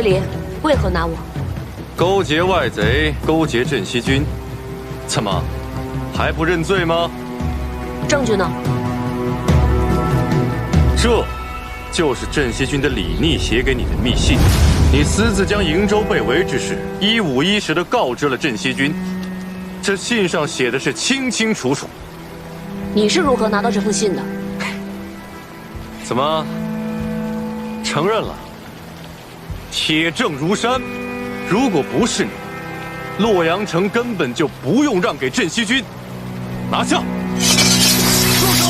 崔离，为何拿我？勾结外贼，勾结镇西军，怎么还不认罪吗？证据呢？这就是镇西军的李逆写给你的密信，你私自将瀛州被围之事一五一十地告知了镇西军，这信上写的是清清楚楚。你是如何拿到这封信的？怎么承认了？铁证如山，如果不是你，洛阳城根本就不用让给镇西军。拿下！住手！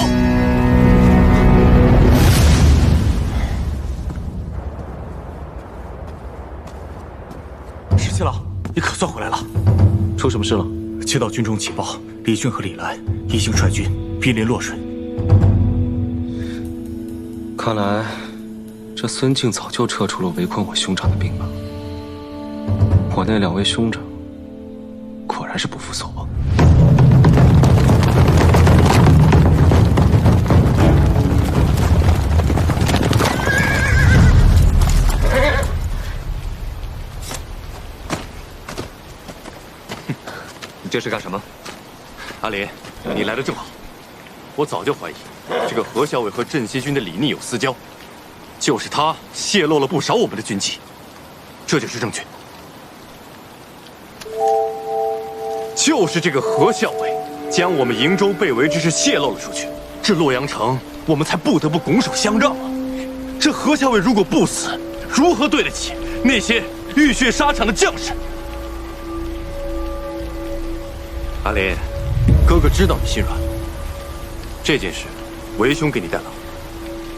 石七郎，你可算回来了。出什么事了？接到军中情报，李俊和李兰已经率军逼临洛水。看来，这孙敬早就撤出了围困我兄长的兵马。我那两位兄长，果然是不负所望。你这是干什么？阿林，你来的正好。我早就怀疑，这个何校尉和镇西军的李逆有私交，就是他泄露了不少我们的军纪，这就是证据。就是这个何校尉将我们瀛州被围之事泄露了出去，这洛阳城我们才不得不拱手相让啊！这何校尉如果不死，如何对得起那些浴血沙场的将士？阿林，哥哥知道你心软，这件事为兄给你担了，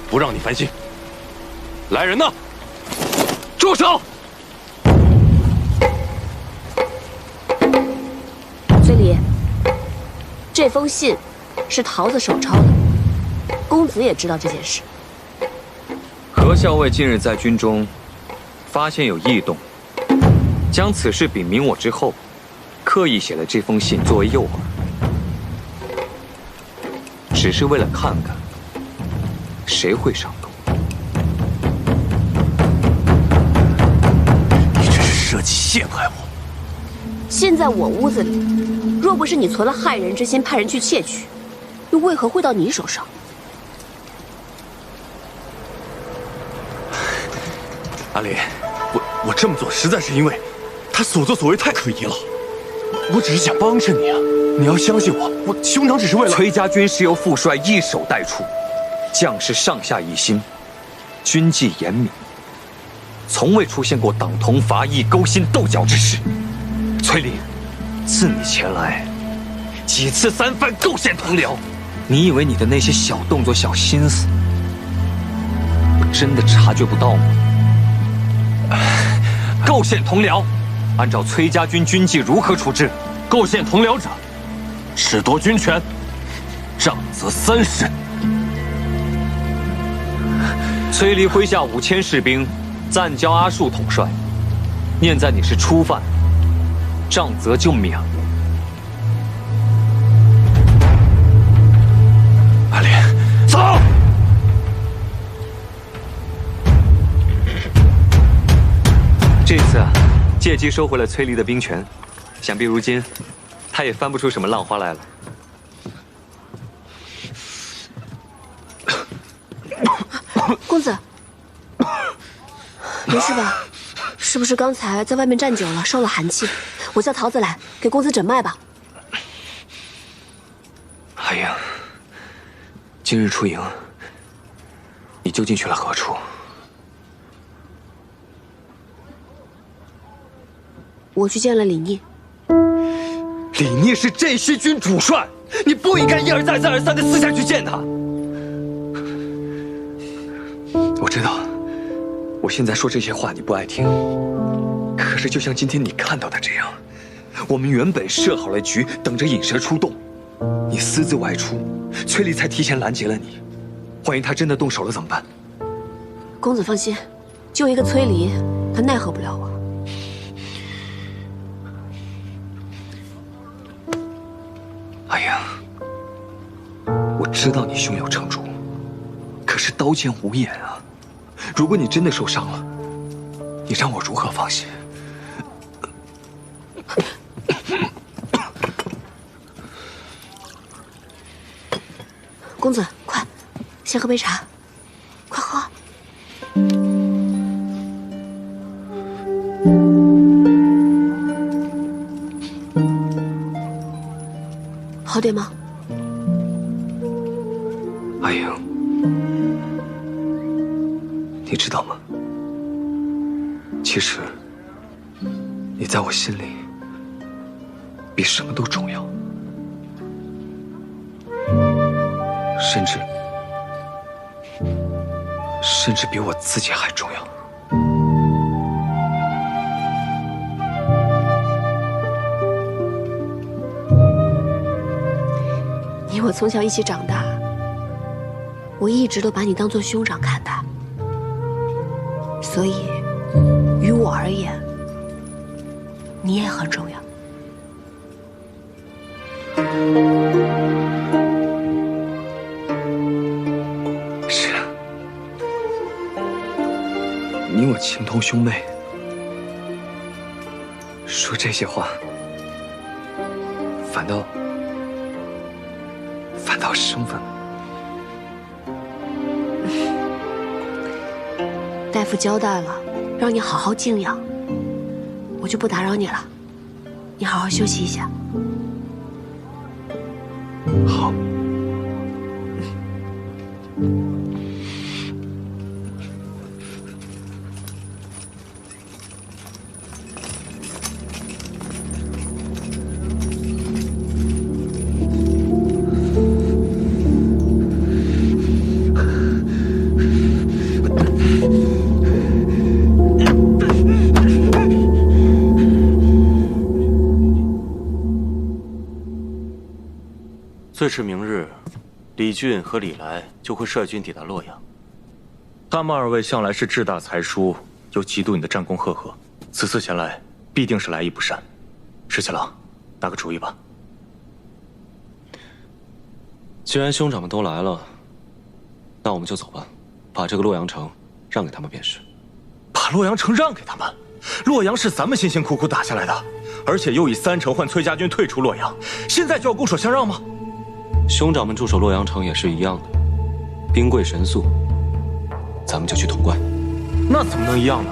不让你烦心。来人呐！住手！崔离，这封信是桃子手抄的，公子也知道这件事。何校尉近日在军中发现有异动，将此事禀明我之后，刻意写了这封信作为诱饵，只是为了看看谁会上钩。你这是设计陷害我！信在我屋子里，若不是你存了害人之心，派人去窃取，又为何会到你手上？阿林，我这么做实在是因为他所作所为太可疑了。我只是想帮衬你啊！你要相信我，我兄长只是为了……崔家军是由副帅一手带出，将士上下一心，军纪严明，从未出现过党同伐异、勾心斗角之事。崔林，自你前来，几次三番构陷同僚，你以为你的那些小动作、小心思，我真的察觉不到吗？构陷同僚，按照崔家军军纪如何处置？构陷同僚者，褫夺军权，杖责3审。崔离麾下5000士兵，暂交阿术统帅。念在你是初犯，杖责就免了。阿林，走！这次啊，借机收回了崔离的兵权，想必如今他也翻不出什么浪花来了。公子，没事吧？是不是刚才在外面站久了，受了寒气？我叫桃子来给公子诊脉吧。哎呀，今日出营，你究竟去了何处？我去见了李逆。李逆是镇西军主帅，你不应该一而再、再而三的私下去见他。我知道，我现在说这些话你不爱听，可是就像今天你看到的这样，我们原本设好了局，等着引蛇出洞，你私自外出，崔离才提前拦截了你。万一他真的动手了怎么办？公子放心，就一个崔离，他奈何不了我。哎呀，我知道你胸有成竹，可是刀剑无眼啊！如果你真的受伤了，你你让我如何放心？公子，快，先喝杯茶，快喝。好点吗？阿莹，你知道吗？其实，你在我心里比什么都重要，甚至比我自己还重要。你我从小一起长大，我一直都把你当做兄长看待，所以于我而言，你也很重要。是啊，你我情同兄妹，说这些话，反倒生分了。大夫交代了，让你好好静养，我就不打扰你了，你好好休息一下。好。最迟明日，李俊和李来就会率军抵达洛阳。他们二位向来是志大才疏，又嫉妒你的战功赫赫，此次前来必定是来意不善。石七郎，拿个主意吧。既然兄长们都来了，那我们就走吧，把这个洛阳城让给他们便是。把洛阳城让给他们？洛阳是咱们辛辛苦苦打下来的，而且又以3城换崔家军退出洛阳，现在就要拱手相让吗？兄长们驻守洛阳城也是一样的，兵贵神速，咱们就去潼关。那怎么能一样呢？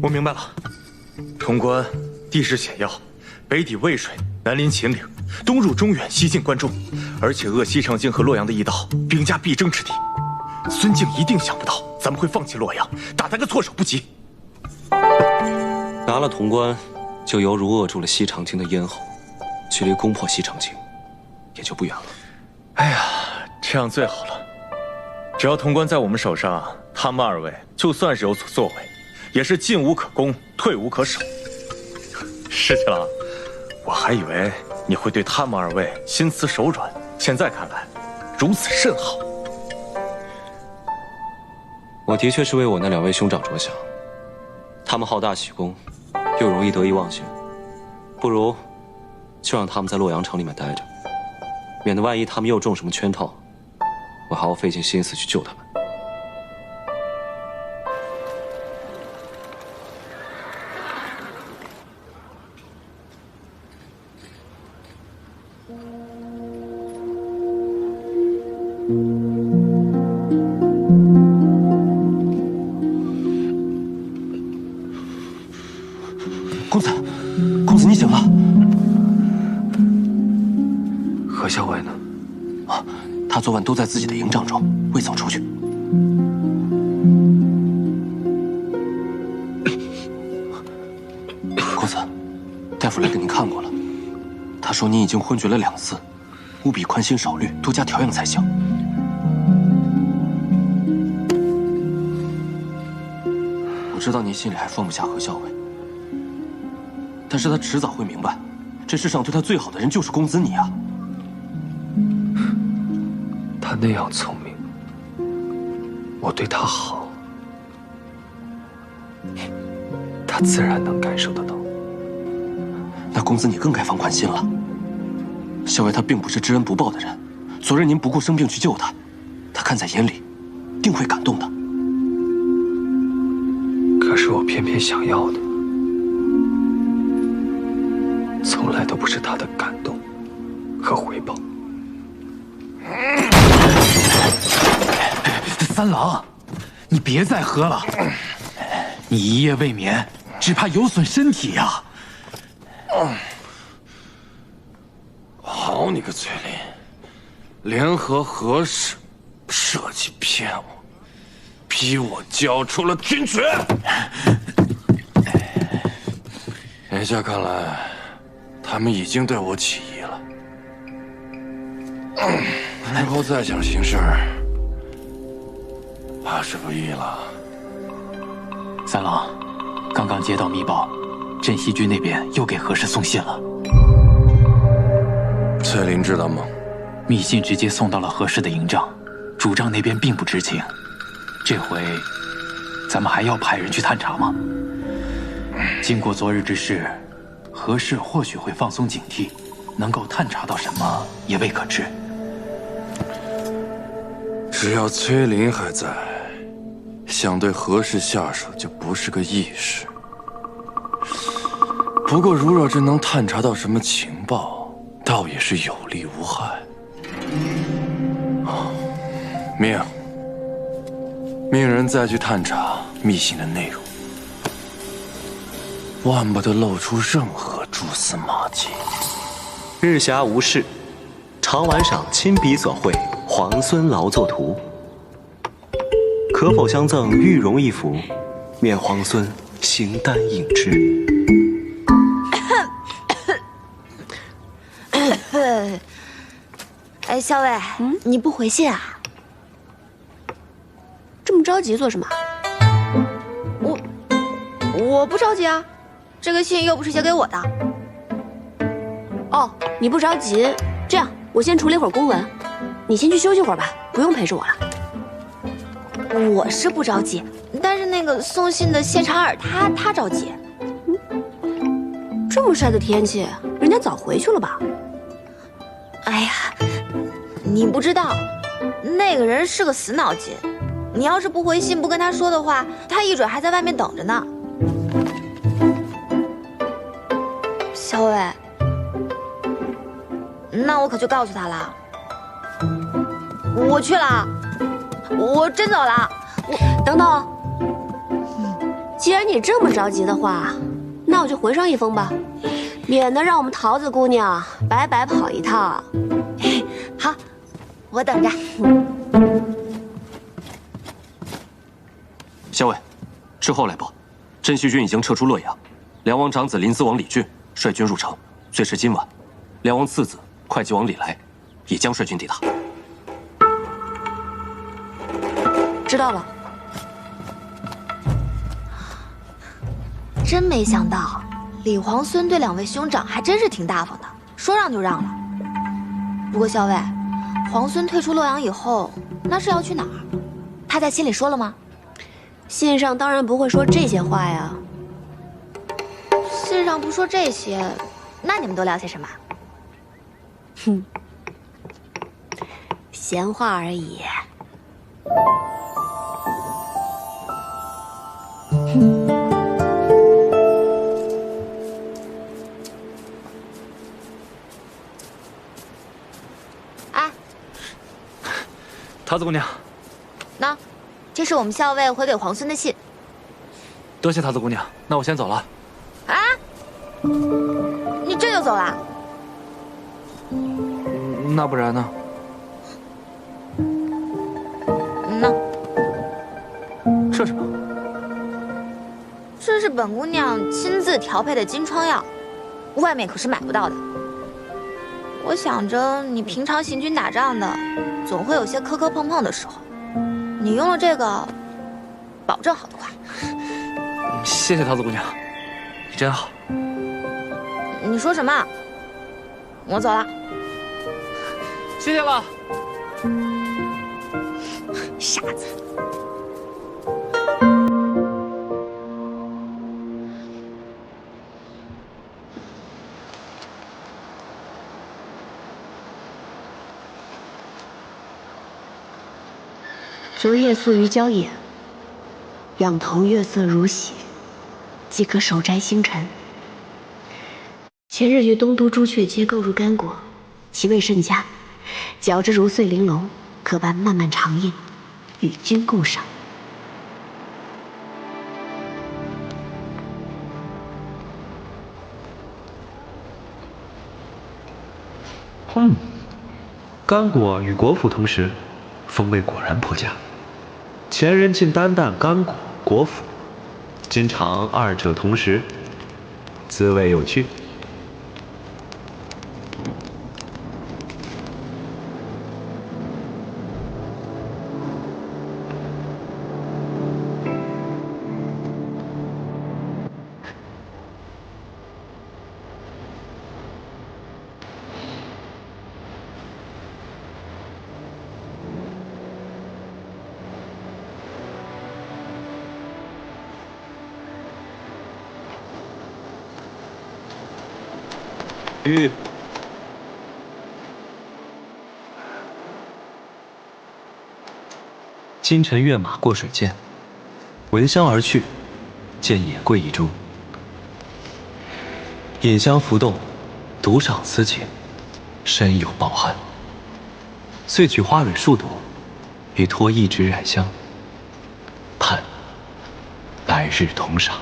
我明白了，潼关地势险要，北抵渭水，南临秦岭，东入中原，西进关中，而且扼西长京和洛阳的驿道，兵家必争之地。孙敬一定想不到咱们会放弃洛阳，打他个措手不及。拿了潼关，就犹如扼住了西长京的咽喉，距离攻破西长京也就不远了。哎呀，这样最好了。只要潼关在我们手上，他们二位就算是有所作为，也是进无可攻，退无可守。石七郎，我还以为你会对他们二位心慈手软，现在看来，如此甚好。我的确是为我那2位兄长着想，他们好大喜功，又容易得意忘形，不如就让他们在洛阳城里面待着，免得万一他们又中什么圈套，我还要费尽心思去救他们。公子，你醒了。何校尉呢？啊，他昨晚都在自己的营帐中，未曾出去。公子，大夫来给您看过了，他说你已经昏厥了2次，务必宽心少虑，多加调养才行。我知道您心里还放不下何校尉。但是他迟早会明白，这世上对他最好的人就是公子你啊。他那样聪明，我对他好，他自然能感受得到。那公子你更该放宽心了。校尉他并不是知恩不报的人，昨日您不顾生病去救他，他看在眼里，定会感动的。可是我偏偏想要的，从来都不是他的感动和回报。三郎，你别再喝了，你一夜未眠，只怕有损身体呀。好你个崔林，联合何氏设计骗我，逼我交出了军权。眼下看来，他们已经对我起疑了。日后再想行事，怕是不易了。三郎，刚刚接到密报，镇西军那边又给何氏送信了。翠林知道吗？密信直接送到了何氏的营帐，主帐那边并不知情。这回，咱们还要派人去探查吗？经过昨日之事，何氏或许会放松警惕，能够探查到什么也未可知。只要崔林还在，想对何氏下手就不是个易事。不过，如若真能探查到什么情报，倒也是有利无害。命人再去探查密信的内容，万不得露出任何蛛丝马迹。日暇无事，常玩赏亲笔所绘皇孙劳作图，可否相赠玉容一幅，免皇孙形单影只。哎，校尉，你不回信啊？这么着急做什么？我不着急啊，这个信又不是写给我的。哦，你不着急，这样我先处理会儿公文，你先去休息会儿吧，不用陪着我了。我是不着急，但是那个送信的谢长尔他着急。这么晒的天气，人家早回去了吧？哎呀，你不知道，那个人是个死脑筋。你要是不回信，不跟他说的话，他一准还在外面等着呢。小伟，那我可就告诉他了。我去了，我真走了。等等，既然你这么着急的话，那我就回上一封吧，免得让我们桃子姑娘白白跑一趟。好，我等着。校尉，之后来报，镇西军已经撤出洛阳，梁王长子临淄王李俊率军入城，最迟今晚，梁王次子会稽王李来也将率军抵达。知道了。真没想到，李皇孙对两位兄长还真是挺大方的，说让就让了。不过校尉，皇孙退出洛阳以后，那是要去哪儿？他在信里说了吗？信上当然不会说这些话呀。信上不说这些，那你们都聊些什么？哼，闲话而已。哎，桃子姑娘，那，这是我们校尉回给皇孙的信。多谢桃子姑娘，那我先走了。啊？你这就走了？那不然呢？那这什么？这是本姑娘亲自调配的金疮药，外面可是买不到的。我想着你平常行军打仗的，总会有些磕磕碰碰的时候，你用了这个，保证好得快。谢谢桃子姑娘，你真好。你说什么？我走了。谢谢了。傻子。昨夜宿于郊野，仰头月色如洗，即可守斋星辰。前日与东都朱雀皆购入干果，其味甚佳，嚼之如碎玲珑，可伴漫漫长夜，与君共赏。干果与果脯同食，风味果然颇佳。前人竟单啖干果、果脯，今尝二者同食，滋味有趣。玉，今晨跃马过水涧，闻香而去，见野桂一株，引香浮动，独赏此景，深有抱憾。遂取花蕊数朵，以托一纸染香，盼来日同赏。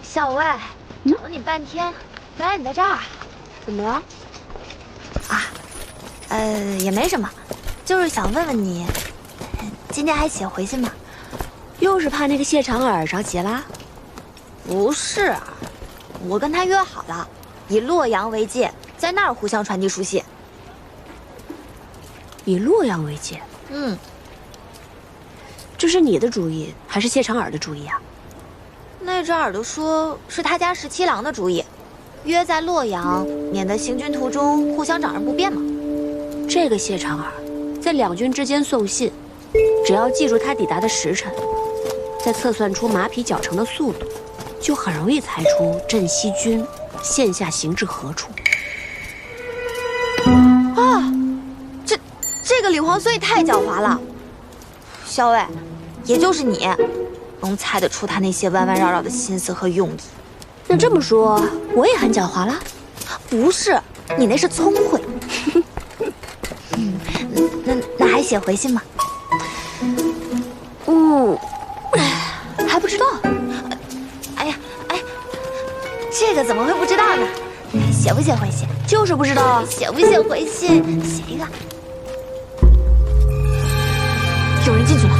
小魏，找了你半天，原来你在这儿，怎么了？也没什么，就是想问问你，今天还写回信吗？又是怕那个谢长耳着急啦？不是，我跟他约好了，以洛阳为界，在那儿互相传递书信。以洛阳为界？这是你的主意，还是谢长耳的主意啊？那只耳朵说是他家17郎的主意，约在洛阳，免得行军途中互相找人不便嘛。这个谢长耳在两军之间送信，只要记住他抵达的时辰，再测算出马匹脚程的速度，就很容易猜出镇西军现下行至何处。啊，这个李皇孙也太狡猾了。小伟，也就是你，能猜得出他那些弯弯绕绕的心思和用意。那这么说，我也很狡猾啦？不是，你那是聪慧。那还写回信吗？还不知道。哎，这个怎么会不知道呢？写不写回信？就是不知道啊。写不写回信？写一个。有人进去了。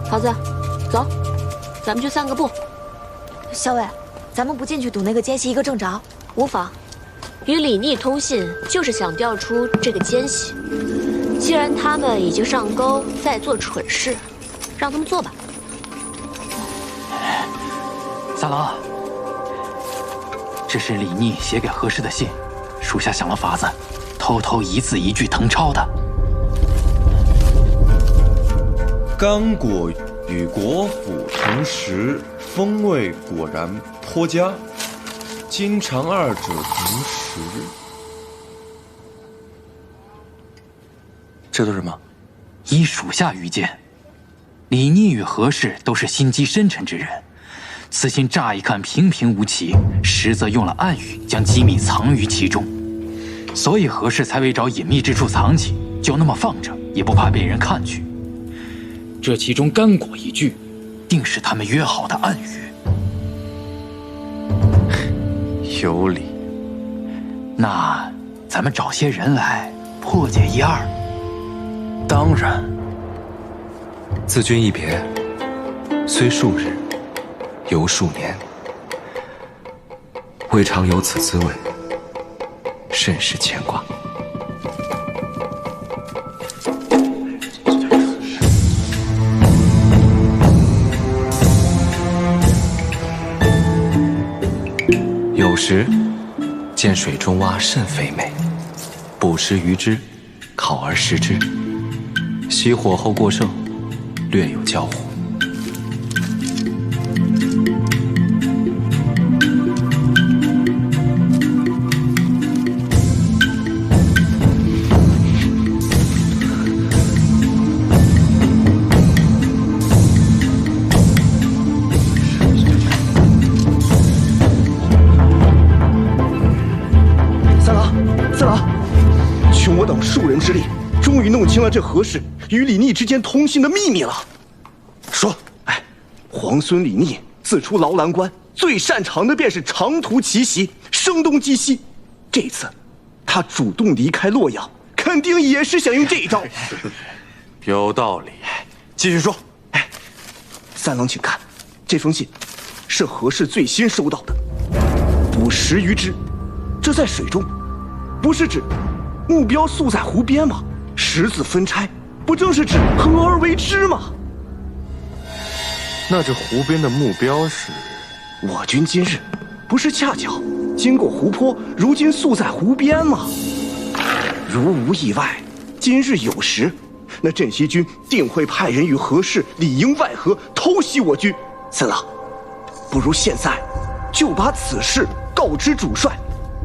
桃子，走，咱们去散个步。小伟，咱们不进去堵那个奸细一个正着。无妨，与李逆通信就是想调出这个奸细。既然他们已经上钩，在做蠢事，让他们做吧。三郎，这是李逆写给何氏的信，属下想了法子，偷偷一字一句誊抄的。干果与果脯同食，风味果然颇佳。今尝二者同食。这都是什么？依属下愚见，李逆与何氏都是心机深沉之人，此信乍一看平平无奇，实则用了暗语将机密藏于其中，所以何氏才为找隐秘之处藏起，就那么放着，也不怕被人看去。这其中干果一句，定是他们约好的暗语。有理。那咱们找些人来破解一二。当然。自君一别，虽数日，犹数年，未尝有此滋味，甚是牵挂。时，见水中蛙甚肥美，捕食鱼之，烤而食之。熄火后过剩，略有焦糊。数人之力，终于弄清了这何氏与李逆之间通信的秘密了。说，皇孙李逆自出劳兰关，最擅长的便是长途奇袭，声东击西。这次，他主动离开洛阳，肯定也是想用这一招。有道理，继续说。三郎，请看，这封信是何氏最新收到的。捕食鱼之，这在水中，不是指目标宿在湖边吗？十字分拆，不正是指合而为之吗？那这湖边的目标是？我军今日不是恰巧经过湖泊，如今宿在湖边吗？如无意外，今日有时，那镇西军定会派人与何氏里应外合，偷袭我军。三郎，不如现在就把此事告知主帅。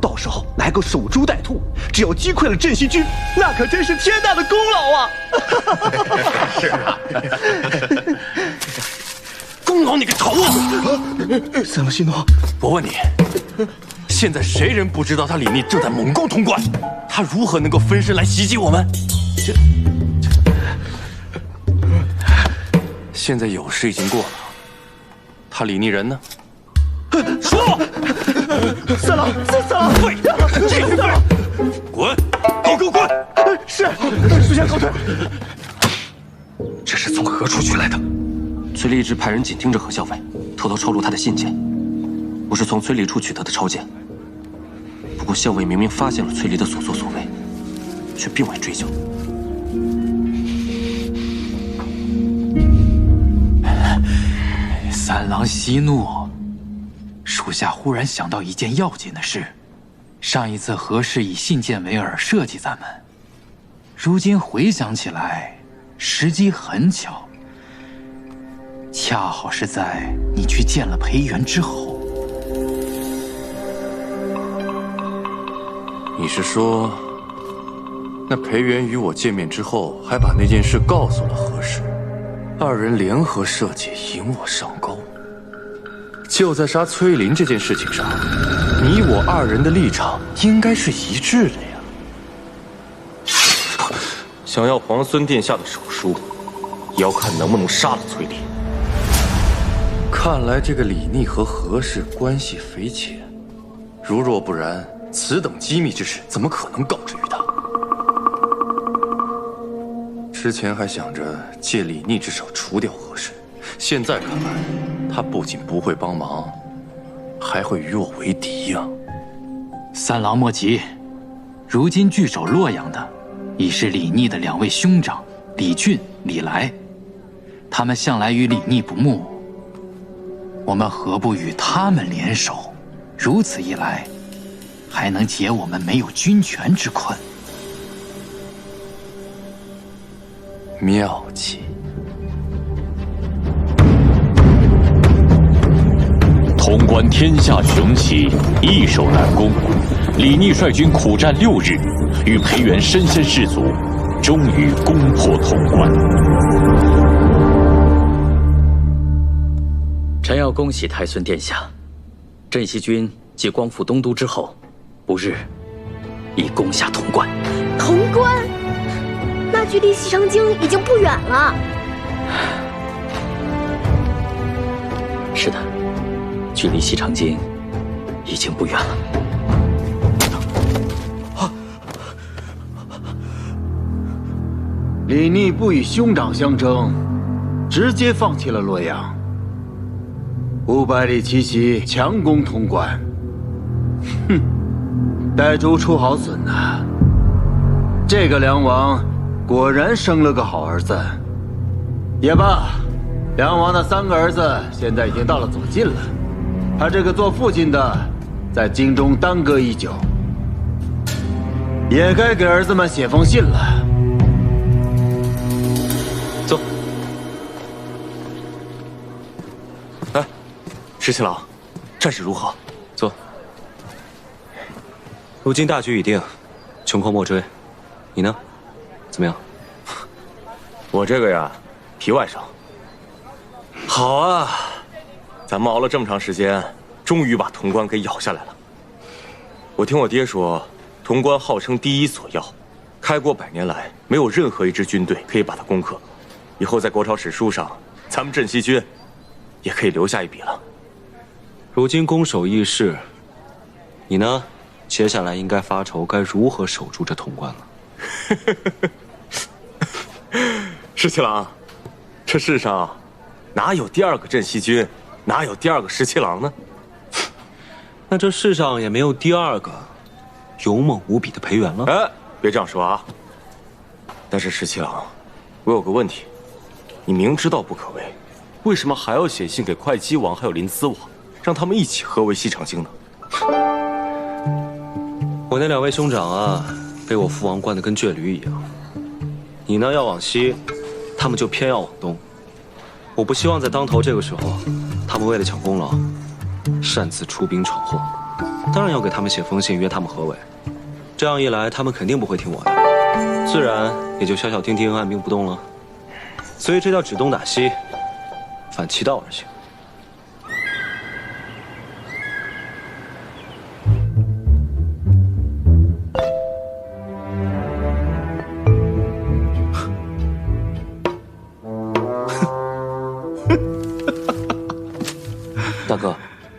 到时候来个守株待兔，只要击溃了镇西军，那可真是天大的功劳啊！是啊，功劳你个头啊！三郎息怒，我问你，现在谁人不知道他李逆正在猛攻潼关？他如何能够分身来袭击我们？现在有事已经过了，他李逆人呢？说！三郎，废！继续废！滚！都给我滚！是，属下告退。这是从何处取来的？崔立一直派人紧盯着何校尉，偷偷抄录他的信件。我是从崔礼处取得的抄件。不过校尉明明发现了崔离的所作所为，却并未追究。三郎息怒。属下忽然想到一件要紧的事，上一次何氏以信件为饵设计咱们，如今回想起来，时机很巧，恰好是在你去见了裴元之后。你是说，那裴元与我见面之后，还把那件事告诉了何氏，二人联合设计引我上钩？就在杀崔林这件事情上，你我二人的立场应该是一致的呀。想要皇孙殿下的手书，也要看能不能杀了崔离。看来这个李逆和何氏关系匪浅，如若不然，此等机密之事怎么可能告知于他？之前还想着借李逆之手除掉何氏，现在看来，他不仅不会帮忙，还会与我为敌呀！三郎莫急，如今据守洛阳的已是李逆的两位兄长李俊、李来，他们向来与李逆不睦，我们何不与他们联手？如此一来，还能解我们没有军权之困。妙计。潼关天下雄起，易守难攻。李逆率军苦战6日，与裴元身先士卒，终于攻破潼关。臣要恭喜太孙殿下，镇西军继光复东都之后，不日已攻下潼关。潼关，那距离西长京已经不远了。是的，距离西长京已经不远了。李逆不与兄长相争，直接放弃了洛阳。500里奇袭，强攻潼关。哼，呆猪出好笋呐！这个梁王果然生了个好儿子。也罢，梁王的3个儿子现在已经到了左近了，他这个做父亲的，在京中耽搁已久，也该给儿子们写封信了。坐。哎，石七郎，战事如何？坐。如今大局已定，穷寇莫追。你呢？怎么样？我这个呀，皮外伤。好啊，咱们熬了这么长时间，终于把潼关给咬下来了。我听我爹说，潼关号称第一锁要，开国100年来没有任何一支军队可以把它攻克。以后在国朝史书上，咱们镇西军也可以留下一笔了。如今攻守易势，你呢？接下来应该发愁该如何守住这潼关了。石七郎，这世上哪有第2个镇西军，哪有第2个石七郎呢？那这世上也没有第2个勇猛无比的裴元了。哎，别这样说啊！但是石七郎，我有个问题，你明知道不可为，为什么还要写信给会稽王还有临淄王，让他们一起合围西长京呢？我那2位兄长啊，被我父王惯得跟倔驴一样。你呢要往西，他们就偏要往东。我不希望在当头这个时候，他们为了抢功劳，擅自出兵闯祸。当然要给他们写封信约他们合围。这样一来，他们肯定不会听我的，自然也就消消停停按兵不动了。所以这叫指东打西，反其道而行。大哥，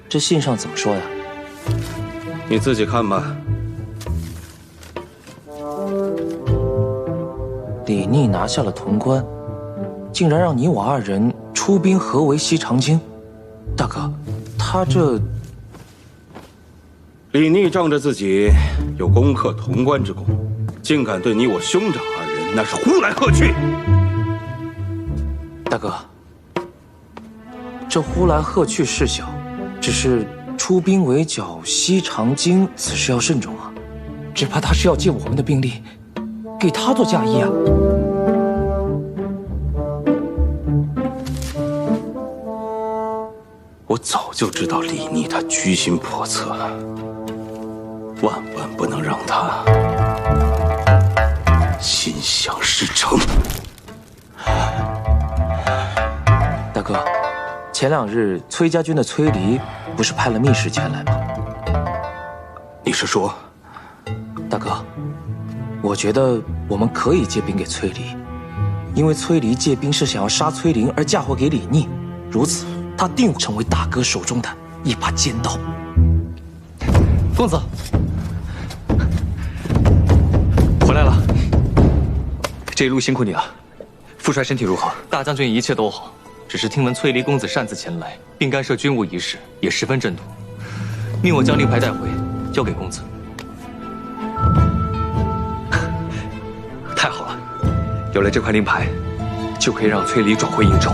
这信上怎么说呀？你自己看吧。李逆拿下了潼关，竟然让你我2人出兵合围西长京。大哥，他这……李逆仗着自己有攻克潼关之功，竟敢对你我兄长2人那是呼来喝去。大哥，这呼来喝去事小，只是出兵围剿西长京，此事要慎重啊！只怕他是要借我们的兵力，给他做嫁衣啊！我早就知道李逆他居心叵测，万万不能让他心想事成。大哥，前2日崔家军的崔离不是派了密使前来吗？你是说，大哥，我觉得我们可以借兵给崔离，因为崔离借兵是想要杀崔林而嫁祸给李逆，如此他定会成为大哥手中的一把尖刀。公子，回来了，这一路辛苦你了。父帅身体如何？大将军一切都好。只是听闻崔离公子擅自前来，并干涉军务一事，也十分震怒，命我将令牌带回，交给公子。太好了，有了这块令牌，就可以让崔离转回营州，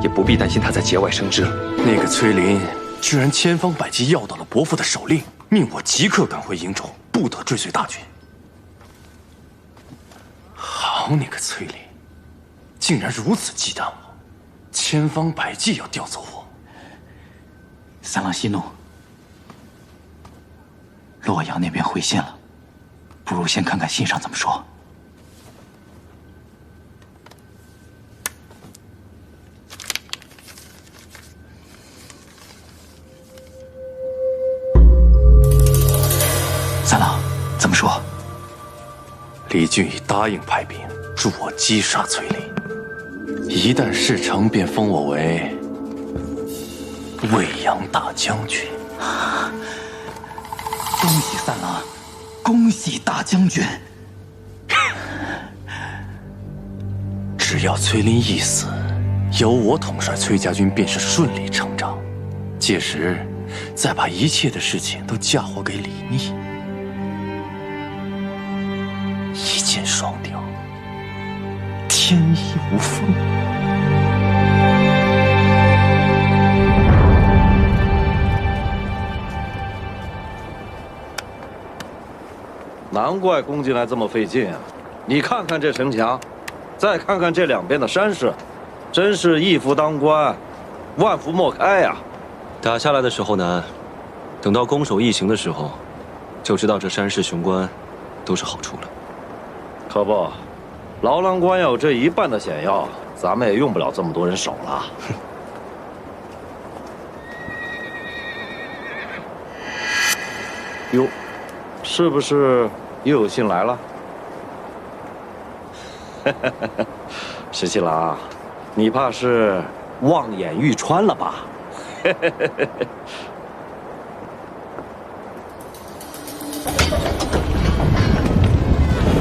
也不必担心他在节外生枝了。那个崔林居然千方百计要到了伯父的手令，命我即刻赶回营州，不得追随大军。好你个崔林，竟然如此忌惮我！千方百计要调走我。三郎息怒，洛阳那边回信了，不如先看看信上怎么说。三郎，怎么说？李俊已答应派兵助我击杀崔林。一旦事成，便封我为魏阳大将军。恭喜三郎，恭喜大将军！只要崔林一死，由我统帅崔家军便是顺理成章。届时，再把一切的事情都嫁祸给李逆，一箭双雕，天衣无缝。难怪攻进来这么费劲啊！你看看这城墙，再看看这两边的山势，真是一夫当关，万夫莫开呀！打下来的时候难，等到攻守易行的时候，就知道这山势雄关都是好处了。可不，牢郎关要有这一半的险要，咱们也用不了这么多人守了。哟，是不是又有信来了？石七郎，你怕是望眼欲穿了吧？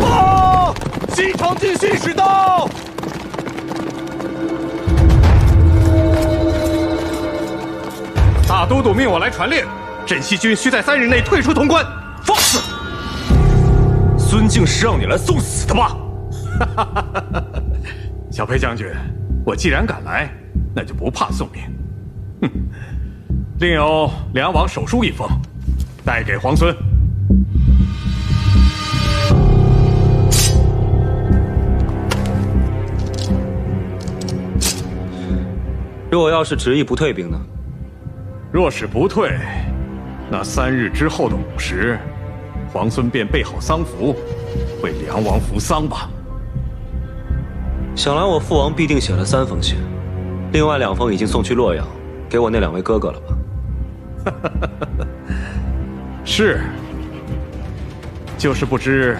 报！西城进信使到！大都督命我来传令，镇西军需在3日内退出潼关。放肆！孙敬是让你来送死的吧？小裴将军，我既然敢来，那就不怕送命。哼，另有梁王手书一封，带给皇孙。若要是执意不退兵呢？若是不退，那3日之后的午时，皇孙便备好丧服，为梁王服丧吧。想来我父王必定写了3封信，另外2封已经送去洛阳，给我那2位哥哥了吧？是，就是不知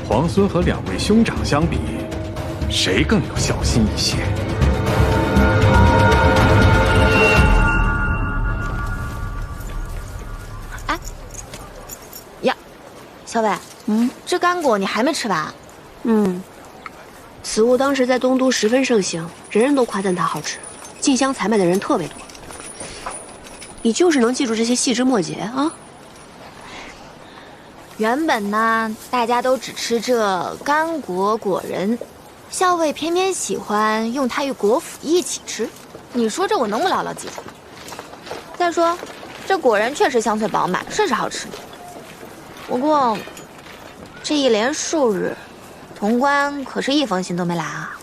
皇孙和2位兄长相比，谁更有孝心一些？小伟，这干果你还没吃完？此物当时在东都十分盛行，人人都夸赞它好吃，进香采买的人特别多。你就是能记住这些细枝末节啊？原本呢，大家都只吃这干果果仁，校尉偏偏喜欢用它与果脯一起吃。你说这我能不牢牢记住？再说，这果仁确实香脆饱满，甚是好吃。不过，这一连数日，潼关可是一封信都没来啊！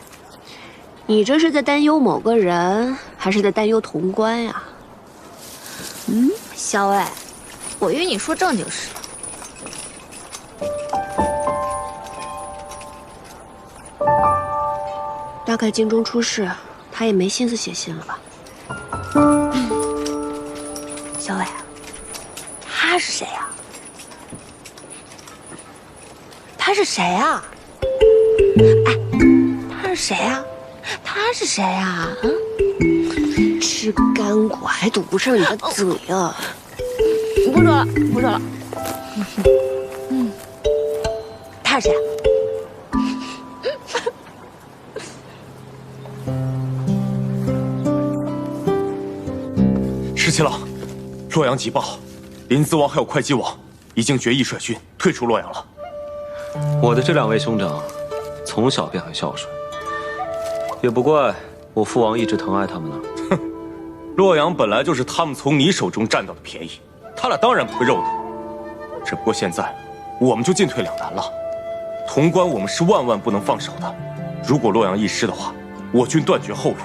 你这是在担忧某个人，还是在担忧潼关呀？校尉，我与你说正经事。大概京中出事，他也没心思写信了吧？校尉，他是谁啊？他是谁啊？哎，他是谁啊？他是谁啊？吃干果还堵不上你的嘴啊！不说了，不说了。他是谁啊？石七郎，洛阳急报，临淄王还有会稽王已经决议率军退出洛阳了。我的这2位兄长，从小便很孝顺，也不怪我父王一直疼爱他们呢。哼，洛阳本来就是他们从你手中占到的便宜，他俩当然不会肉疼。只不过现在，我们就进退两难了。潼关我们是万万不能放手的，如果洛阳一失的话，我军断绝后路。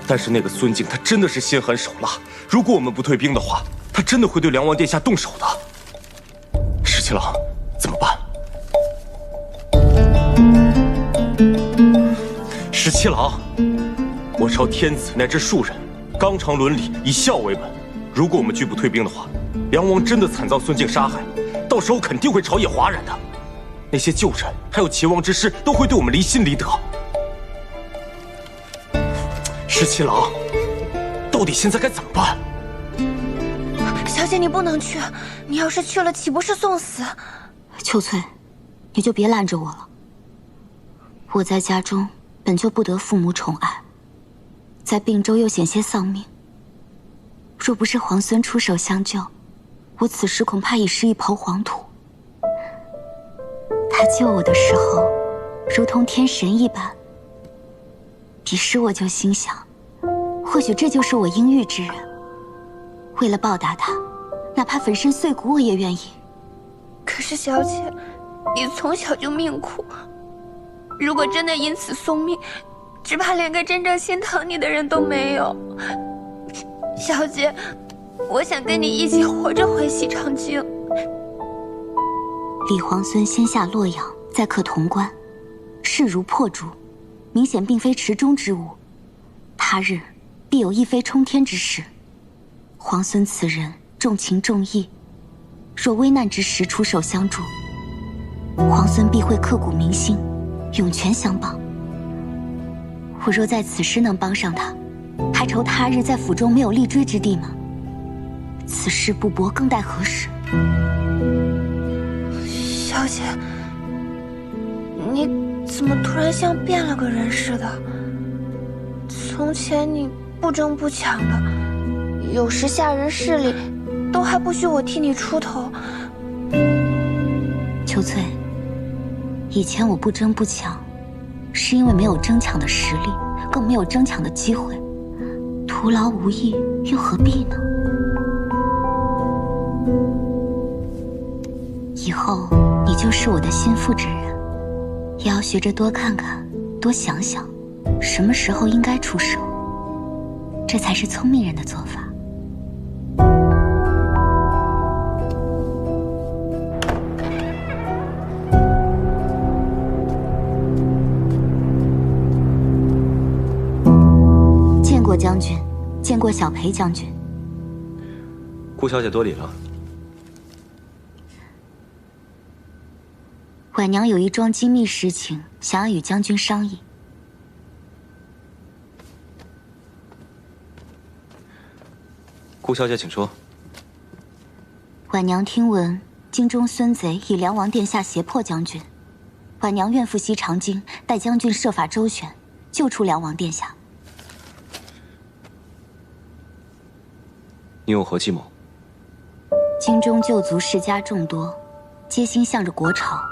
但是那个孙敬他真的是心狠手辣，如果我们不退兵的话，他真的会对梁王殿下动手的。石七郎，怎么办？石七郎，我朝天子乃至庶人，纲常伦理，以孝为本。如果我们拒不退兵的话，梁王真的惨遭孙敬杀害，到时候肯定会朝野哗然的。那些旧臣还有齐王之师都会对我们离心离德。石七郎，到底现在该怎么办？小姐，你不能去，你要是去了，岂不是送死？秋翠，你就别拦着我了。我在家中本就不得父母宠爱，在并州又险些丧命。若不是皇孙出手相救，我此时恐怕已是一抔黄土。他救我的时候，如同天神一般。彼时我就心想，或许这就是我应遇之人。为了报答他，哪怕粉身碎骨我也愿意。可可是小姐，你从小就命苦，如果真的因此送命，只怕连个真正心疼你的人都没有。小姐，我想跟你一起活着回西长京。李皇孙先下洛阳，再克潼关，势如破竹，明显并非池中之物。他日必有一飞冲天之事。皇孙此人重情重义，若危难之时出手相助，皇孙必会刻骨铭心，涌泉相帮。我若在此时能帮上他，还愁他日在府中没有立锥之地吗？此事不搏，更待何时？小姐，你怎么突然像变了个人似的？从前你不争不抢的，有时下人势力都还不许我替你出头。秋翠，以前我不争不抢，是因为没有争抢的实力，更没有争抢的机会，徒劳无益，又何必呢？以后你就是我的心腹之人，也要学着多看看，多想想，什么时候应该出手，这才是聪明人的做法。见过将军，见过小裴将军。顾小姐多礼了。婉娘有一桩机密事情，想要与将军商议。顾小姐，请说。婉娘听闻京中孙贼以梁王殿下胁迫将军，婉娘愿赴西长京，待将军设法周旋，救出梁王殿下。你有何计谋？京中旧族世家众多，皆心向着国朝。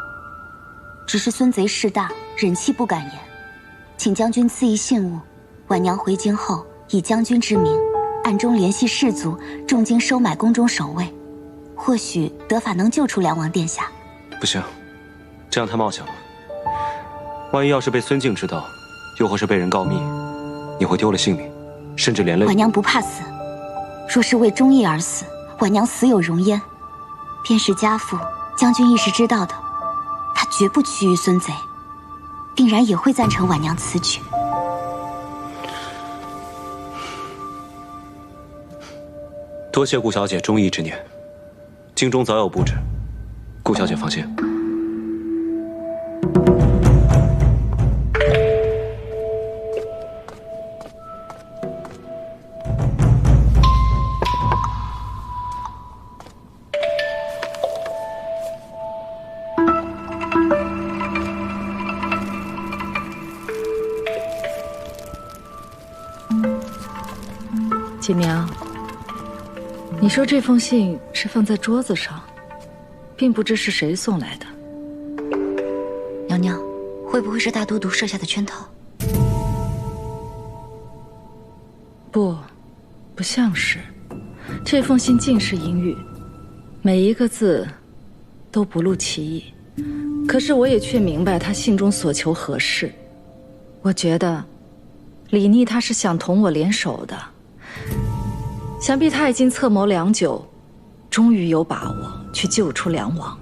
只是孙贼势大，忍气不敢言，请将军赐一信物，婉娘回京后以将军之名，暗中联系士族，重金收买宫中守卫，或许得法能救出梁王殿下。不行，这样太冒险了。万一要是被孙敬知道，又或是被人告密，你会丢了性命，甚至连累……婉娘不怕死，若是为忠义而死，婉娘死有容焉。便是家父，将军亦是知道的。他绝不屈于孙贼，定然也会赞成婉娘此举。多谢顾小姐忠义之念，京中早有布置，顾小姐放心。锦娘，你说这封信是放在桌子上，并不知是谁送来的。娘娘，会不会是大都督设下的圈套？不像是。这封信尽是阴语，每一个字都不露其意。可是我也却明白他信中所求何事。我觉得李逆他是想同我联手的。想必他已经策谋良久，终于有把握去救出梁王。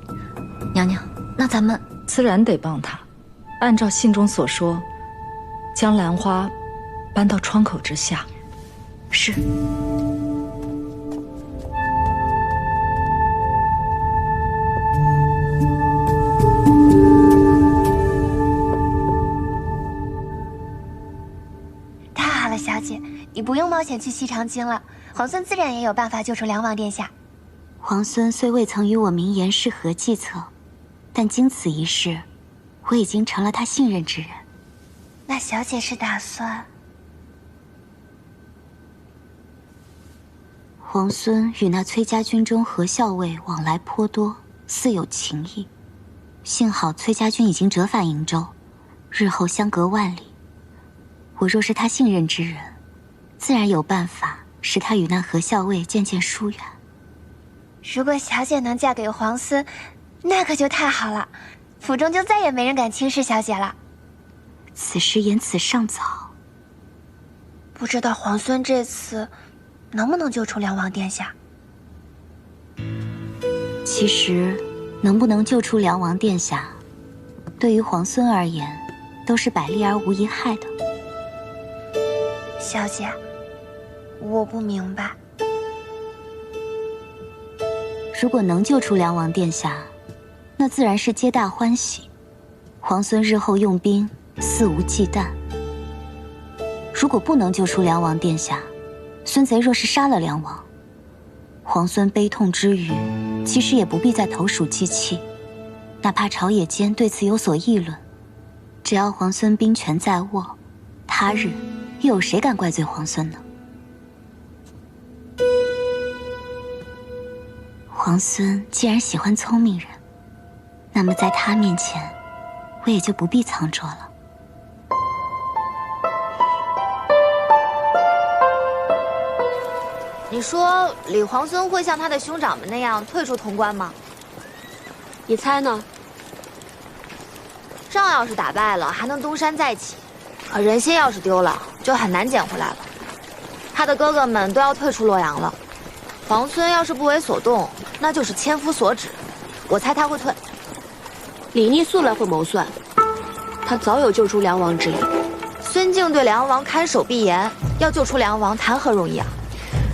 娘娘，那咱们自然得帮他。按照信中所说，将兰花搬到窗口之下。是。太好了，小姐，你不用冒险去西长京了。皇孙自然也有办法救出梁王殿下。皇孙虽未曾与我明言是何计策，但经此一事，我已经成了他信任之人。那小姐是打算？皇孙与那崔家军中何校尉往来颇多，似有情谊。幸好崔家军已经折返瀛州，日后相隔万里。我若是他信任之人，自然有办法使他与那何校尉渐渐疏远。如果小姐能嫁给皇孙，那可就太好了，府中就再也没人敢轻视小姐了。此时言辞尚早，不知道皇孙这次能不能救出梁王殿下？其实，能不能救出梁王殿下，对于皇孙而言，都是百利而无一害的。小姐，我不明白。如果能救出梁王殿下，那自然是皆大欢喜。皇孙日后用兵肆无忌惮。如果不能救出梁王殿下，孙贼若是杀了梁王，皇孙悲痛之余，其实也不必再投鼠忌器。哪怕朝野间对此有所议论，只要皇孙兵权在握，他日又有谁敢怪罪皇孙呢？皇孙既然喜欢聪明人，那么在他面前，我也就不必藏拙了。你说李皇孙会像他的兄长们那样退出潼关吗？你猜呢？仗要是打败了，还能东山再起；可人心要是丢了，就很难捡回来了。他的哥哥们都要退出洛阳了，皇孙要是不为所动，那就是千夫所指。我猜他会退。李逆素来会谋算，他早有救出梁王之意。孙敬对梁王看守必严，要救出梁王谈何容易啊！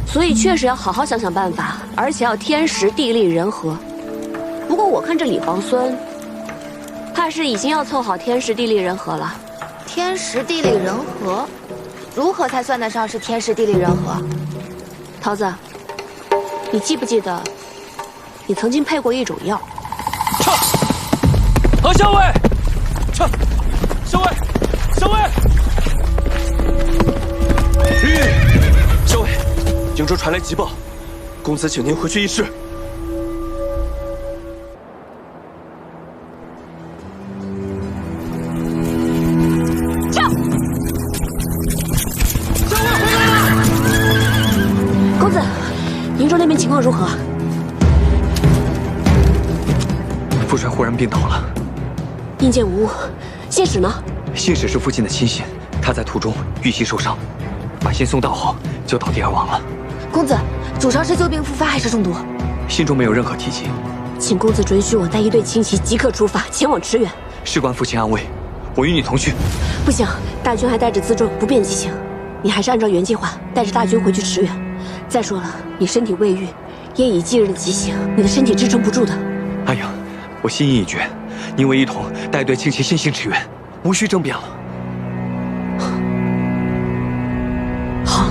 所以确实要好好想想办法，而且要天时地利人和。不过我看这李皇孙，怕是已经要凑好天时地利人和了。天时地利人和，如何才算得上是天时地利人和？桃子，你记不记得，你曾经配过一种药？撤！何校尉，撤！校尉，校尉！校尉，营中传来急报，公子请您回去议事。公子，营中那边情况如何？夫帅忽然病倒了，印见无误。信使呢？信使是父亲的亲信，他在途中遇袭受伤，把信送到后就倒地而亡了。公子，主上是旧病复发还是中毒？信中没有任何提及。请公子准许我带一队轻骑即刻出发，前往驰援。事关父亲安危，我与你同去。不行，大军还带着辎重，不便急行。你还是按照原计划带着大军回去驰援。再说了，你身体未愈，夜以继日的急行，你的身体支撑不住的。阿英，我心意已决，你我一同带队轻骑先行驰援，无需争辩了。好。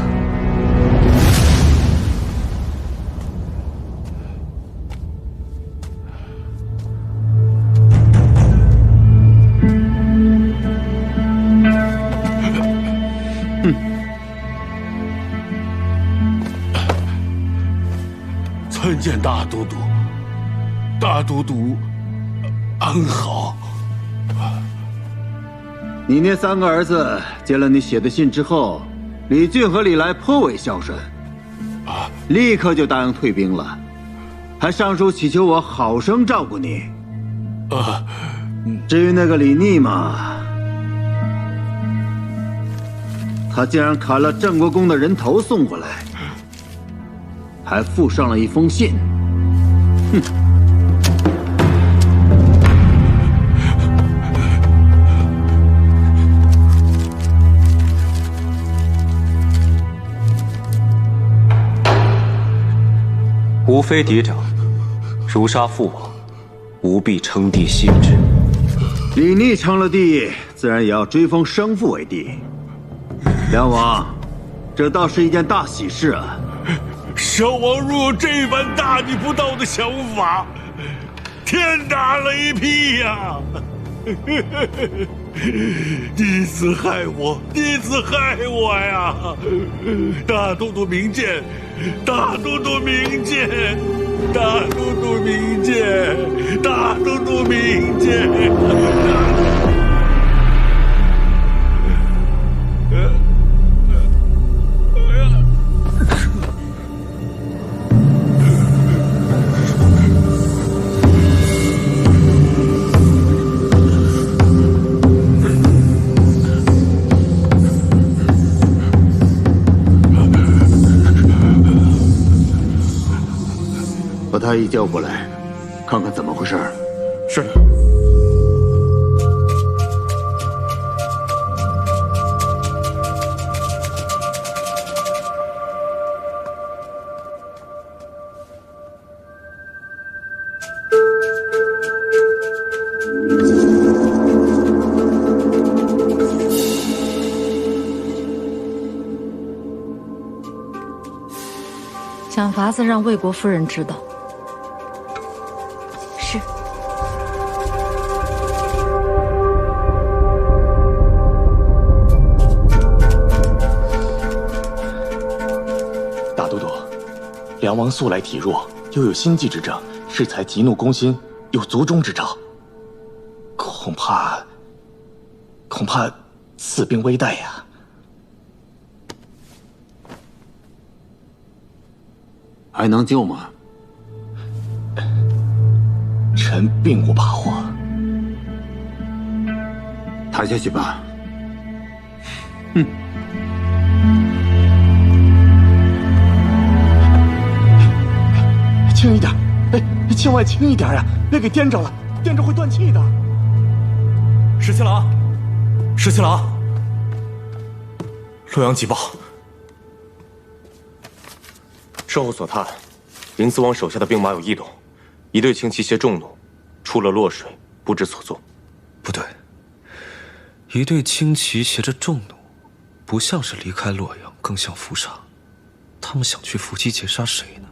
参见大都督，大都督安好。你那3个儿子见了你写的信之后，李俊和李来颇为孝顺，立刻就答应退兵了，还上书祈求我好生照顾你。至于那个李逆嘛，他竟然砍了郑国公的人头送过来，还附上了一封信。哼！吾非嫡长，如杀父王，吾必称帝信之。李逆称了帝，自然也要追封生父为帝。梁王，这倒是一件大喜事啊！小王若有这般大逆不道的想法，天打雷劈呀！弟子害我，弟子害我呀！大都督明鉴，大都督明鉴，大都督明鉴，大都督明鉴。太医叫过来，看看怎么回事。是。想法子让魏国夫人知道。是。大都督，梁王素来体弱，又有心悸之症，适才急怒攻心，有卒中之兆。恐怕此病危殆呀。还能救吗？臣并无把握。抬下去吧。轻一点，哎，千万轻一点呀，别给颠着了，颠着会断气的。十七郎，十七郎，洛阳急报。事后所探，林子王手下的兵马有异动，一队轻骑携重弩出了洛水，不知所踪。不对，一队轻骑携着重弩，不像是离开洛阳，更像伏杀。他们想去伏击截杀谁呢？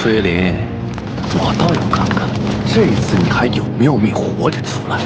崔林，我倒要看看，这次你还有没有命活着出来？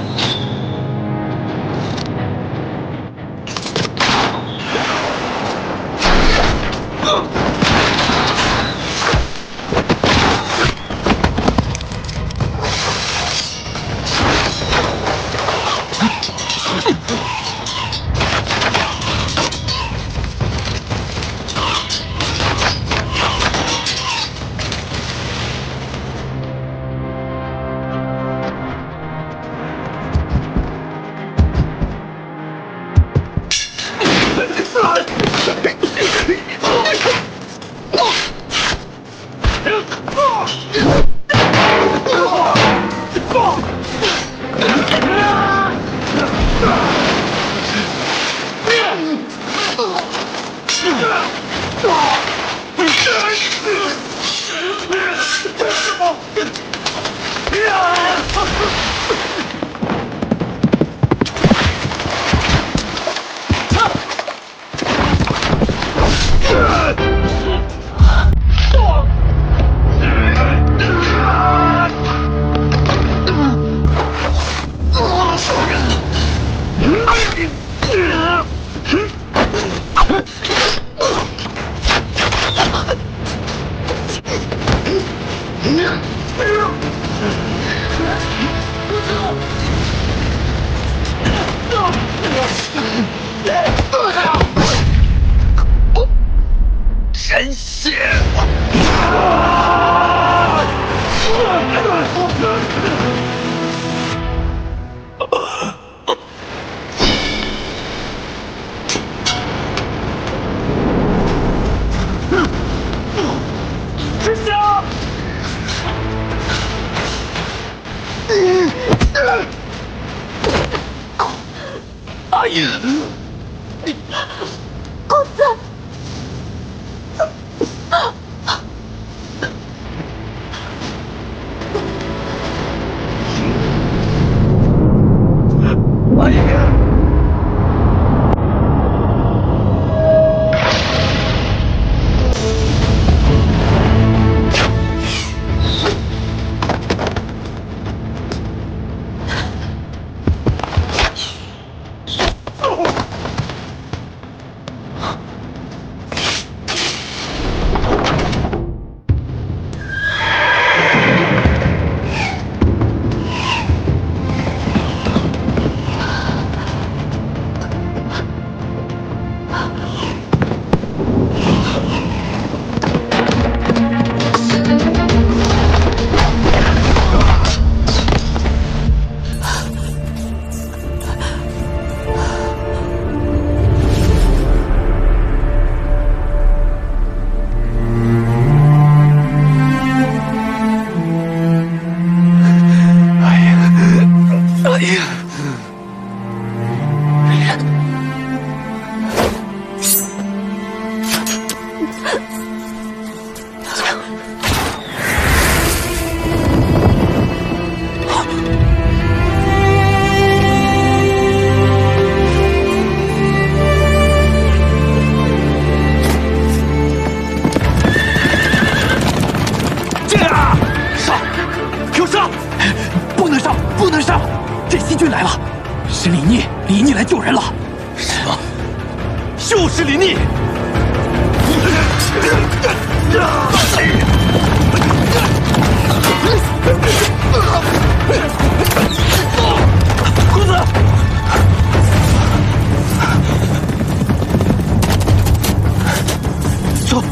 哎呀，公子。哎呀！李逆来救人了。什么？就是李逆！公子，走。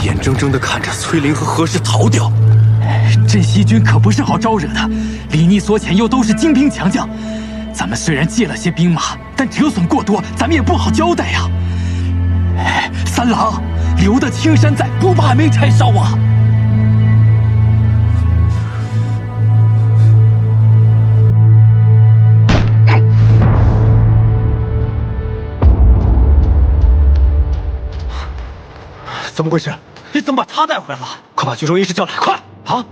眼睁睁地看着崔林和何氏逃掉，镇西军可不是好招惹的。李逆所遣又都是精兵强将，咱们虽然借了些兵马，但折损过多，咱们也不好交代呀。三郎，留得青山在，不怕没柴烧啊！怎么回事？你怎么把他带回来了？快把军中医师叫来，快！啊，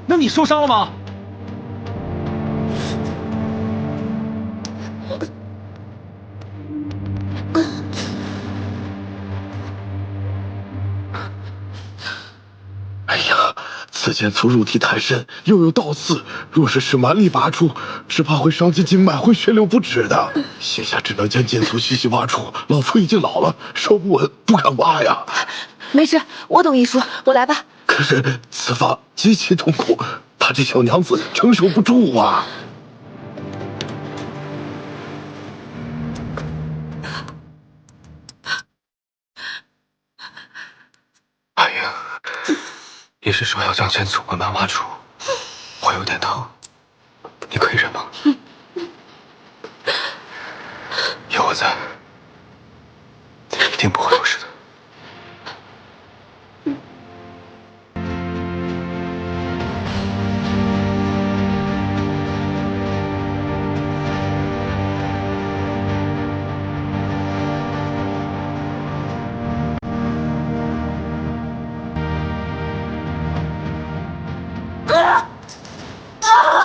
那你受伤了吗？哎呀，此剑粗入体太深，又有倒刺，若是使蛮力拔出，只怕会伤及筋脉，会血流不止的。现下只能将剑粗细细挖出。老夫已经老了，手不稳，不敢挖呀。没事，我懂医术，我来吧。可是此法极其痛苦，她这小娘子承受不住啊！阿英，医师说要将剑粗慢慢挖出，会有点疼，你可以忍吗？有我在，一定不会有事的。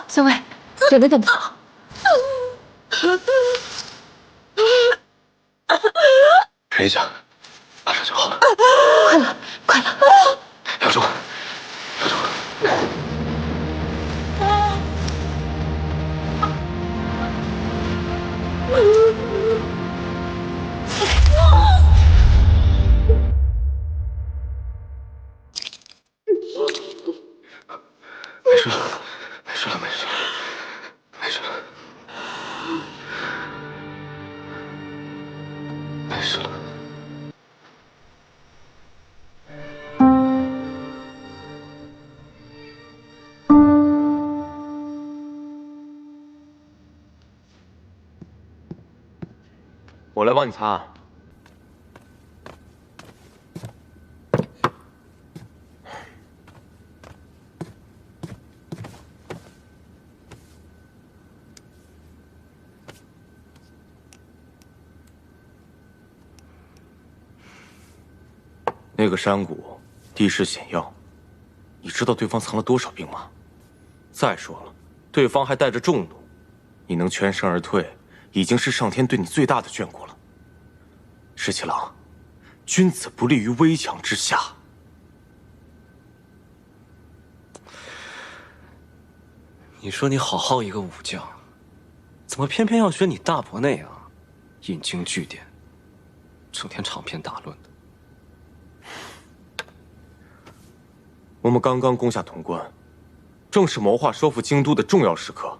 三位，忍着点疼。忍一下，马上就好了。快了，快了！咬住，咬住！没事了，没事了，没事了，没事了，没事了。我来帮你擦。那个山谷地势险要，你知道对方藏了多少兵马？再说了，对方还带着重弩，你能全身而退，已经是上天对你最大的眷顾了。石七郎，君子不立于危墙之下。你说你好好一个武将，怎么偏偏要学你大伯那样，引经据典，整天长篇大论的？我们刚刚攻下潼关，正是谋划收复京都的重要时刻。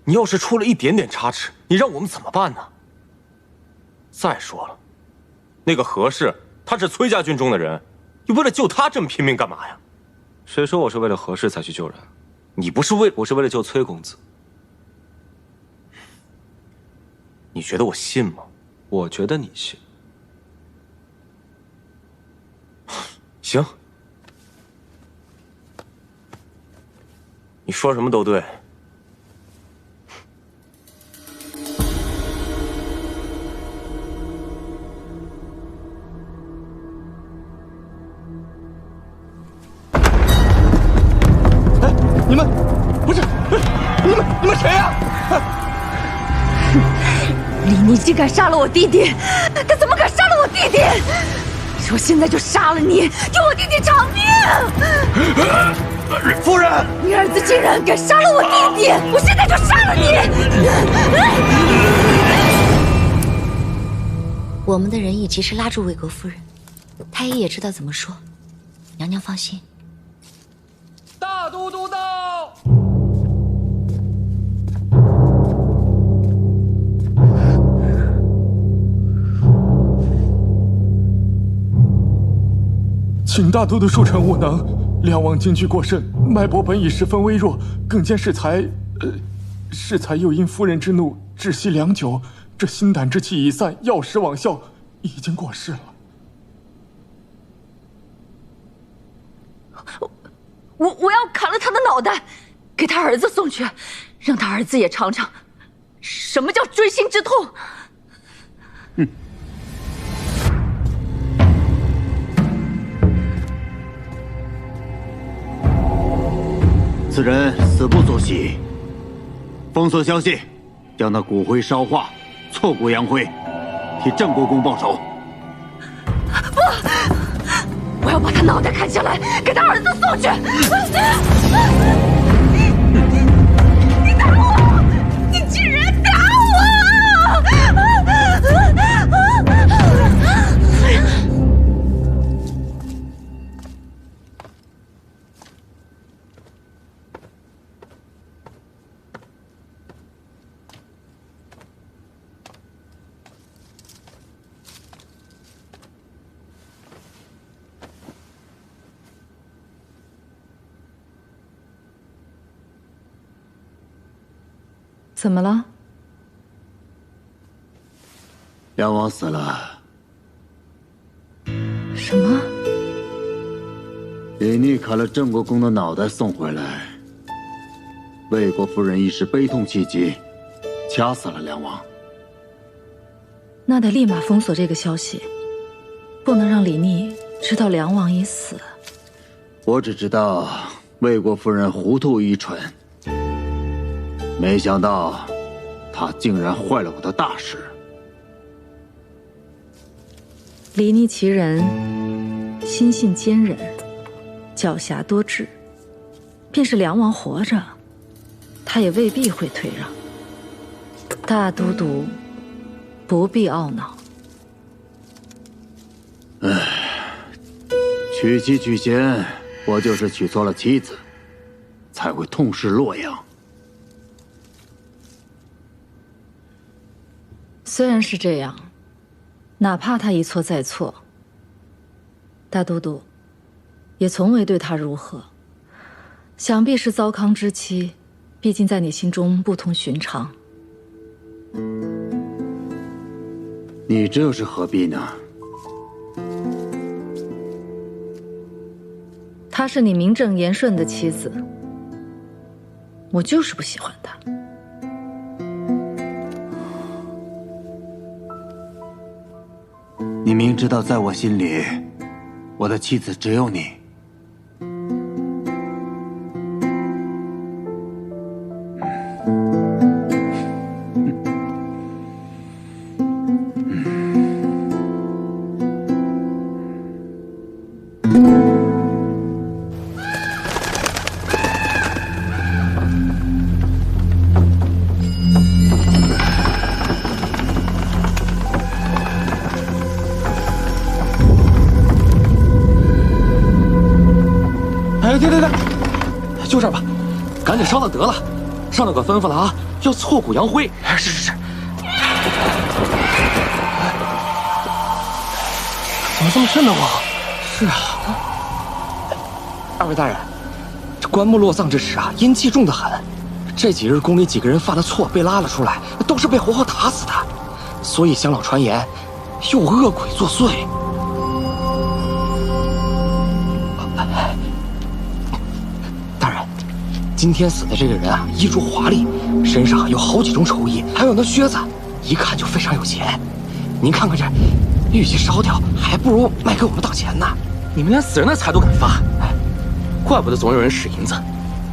你要是出了一点点差池，你让我们怎么办呢？再说了，那个何氏他是崔家军中的人，你为了救他这么拼命干嘛呀？谁说我是为了何氏才去救人？你不是为……我是为了救崔公子。你觉得我信吗？我觉得你信。行。你说什么都对。哎，你们不是，你们谁呀？李逆竟敢杀了我弟弟！他怎么敢杀了我弟弟？我现在就杀了你，给我弟弟偿命！夫人，你儿子竟然敢杀了我弟弟！我现在就杀了你！我们的人意及时拉住魏国夫人，太医也知道怎么说。娘娘放心。大都督到！请大都督恕臣无能。梁王惊惧过甚，脉搏本已十分微弱，更兼适才又因夫人之怒窒息良久，这心胆之气已散，药石罔效，已经过世了。我要砍了他的脑袋，给他儿子送去，让他儿子也尝尝什么叫锥心之痛。此人死不足惜，封锁消息，将那骨灰烧化，挫骨扬灰，替郑国公报仇。不，我要把他脑袋砍下来，给他儿子送去。你打我！你竟然打我！怎么了？梁王死了。什么？李逆砍了郑国公的脑袋送回来，魏国夫人一时悲痛气急，掐死了梁王。那得立马封锁这个消息，不能让李逆知道梁王已死。我只知道魏国夫人糊涂愚蠢。没想到，他竟然坏了我的大事。李逆其人，心性坚忍，狡黠多智。便是梁王活着，他也未必会退让。大都督不必懊恼。娶妻娶贤，我就是娶错了妻子，才会痛失洛阳。虽然是这样，哪怕他一错再错，大都督也从未对他如何。想必是糟糠之妻，毕竟在你心中不同寻常。你这又是何必呢？她是你名正言顺的妻子，我就是不喜欢她。你明知道，在我心里，我的妻子只有你。就这儿吧，赶紧烧了得了。上头可吩咐了啊，要挫骨扬灰。是。怎么这么瘆得慌？是啊。二位大人，这棺木落葬之时啊，阴气重得很。这几日宫里几个人犯了错，被拉了出来，都是被活活打死的。所以乡老传言，有恶鬼作祟。今天死的这个人啊，衣着华丽，身上有好几种绸衣，还有那靴子，一看就非常有钱。您看看这，与其烧掉，还不如卖给我们当钱呢。你们连死人的财都敢发，哎，怪不得总有人使银子，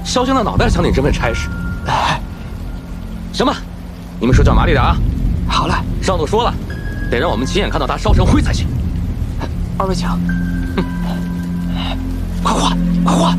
烧香的脑袋想领这份差事。哎，行吧，你们手脚麻利点啊。好嘞，上头说了，得让我们亲眼看到他烧成灰才行。二位请。快换，快换！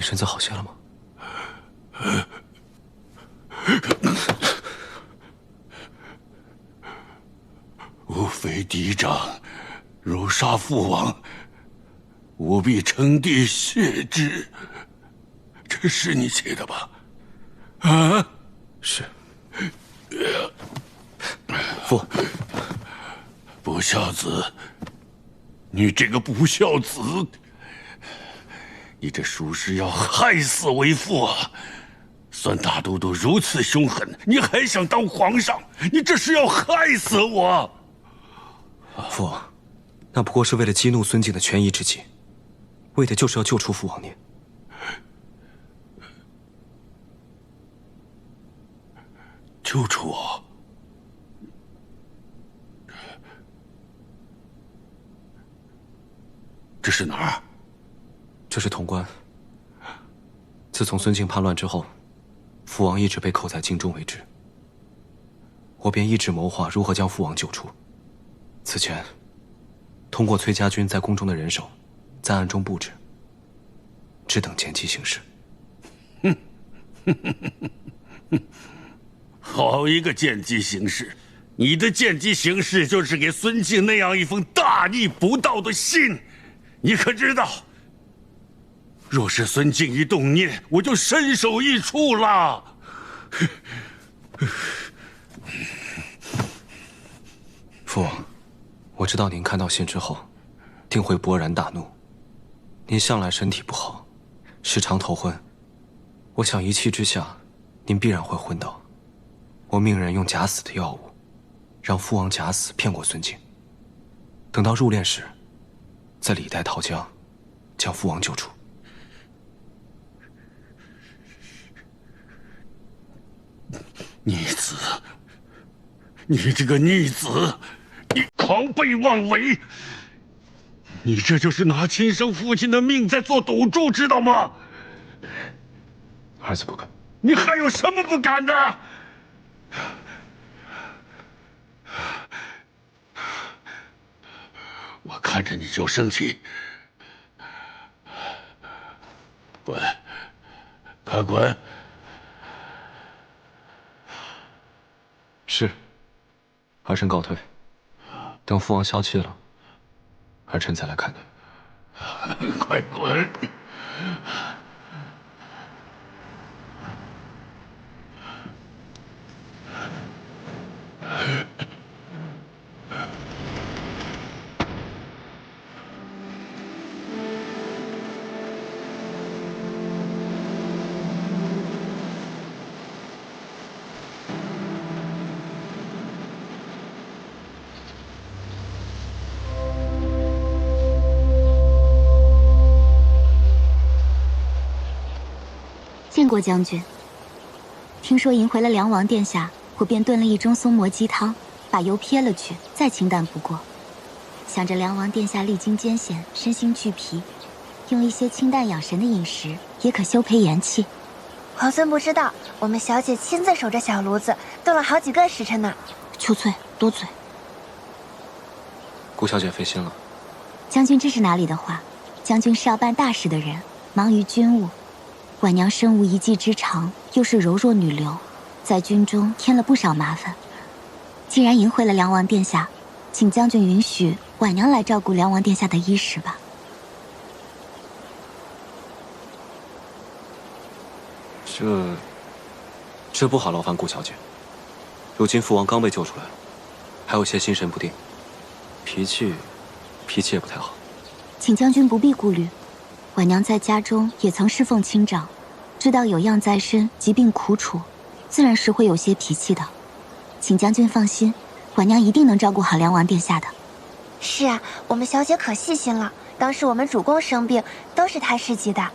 身子好些了吗？吾非嫡长，如杀父王，吾必称帝血之。这是你写的吧？啊，是。父，不孝子，你这个不孝子！你这属实要害死为父啊！孙大都督如此凶狠，你还想当皇上？你这是要害死我！父，那不过是为了激怒孙敬的权宜之计，为的就是要救出父王您。救出我？这是哪儿？这是潼关。自从孙敬叛乱之后，父王一直被扣在京中为止。我便一直谋划如何将父王救出。此前，通过崔家军在宫中的人手，在暗中布置，只等见机行事。好一个见机行事！你的见机行事就是给孙敬那样一封大逆不道的信，你可知道？若是孙敬一动念，我就身首异处了。父王，我知道您看到信之后，定会勃然大怒。您向来身体不好，时常头昏，我想一气之下，您必然会昏倒。我命人用假死的药物，让父王假死骗过孙敬。等到入殓时，再李代桃僵，将父王救出。逆子，你这个逆子，你狂悖妄为！你这就是拿亲生父亲的命在做赌注，知道吗？儿子不敢。你还有什么不敢的？我看着你就生气。滚，快滚！是，儿臣告退。等父王消气了，儿臣再来看你。快滚！见过将军。听说迎回了梁王殿下，我便炖了一盅松蘑鸡汤，把油撇了去，再清淡不过。想着梁王殿下历经艰险，身心俱疲，用一些清淡养神的饮食，也可修培元气。皇孙不知道，我们小姐亲自守着小炉子，炖了好几个时辰呢。秋翠，多嘴。顾小姐费心了。将军这是哪里的话？将军是要办大事的人，忙于军务。婉娘身无一技之长，又是柔弱女流，在军中添了不少麻烦。既然迎回了梁王殿下，请将军允许婉娘来照顾梁王殿下的衣食吧。这不好劳烦顾小姐。如今父王刚被救出来，还有些心神不定，脾气也不太好。请将军不必顾虑。婉娘在家中也曾侍奉亲长，知道有恙在身，疾病苦楚，自然是会有些脾气的。请将军放心，婉娘一定能照顾好梁王殿下的。是啊，我们小姐可细心了，当时我们主公生病，都是她施及的。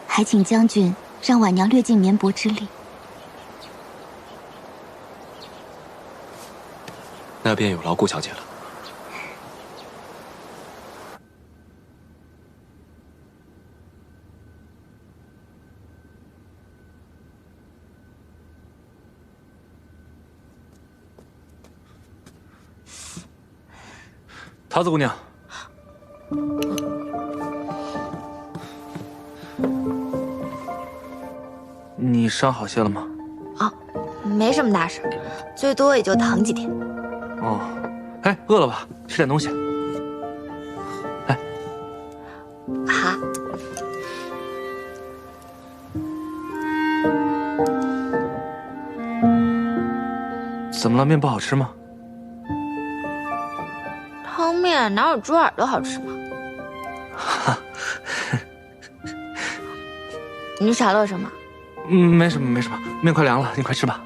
还请将军让婉娘略尽绵薄之力。那便有劳顾小姐了。桃子姑娘，你伤好些了吗？啊，没什么大事，最多也就疼几天。哦，哎，饿了吧？吃点东西。来，好。怎么了？面不好吃吗？汤面哪有猪耳朵好吃吗？你傻乐什么？没什么，没什么。面快凉了，你快吃吧。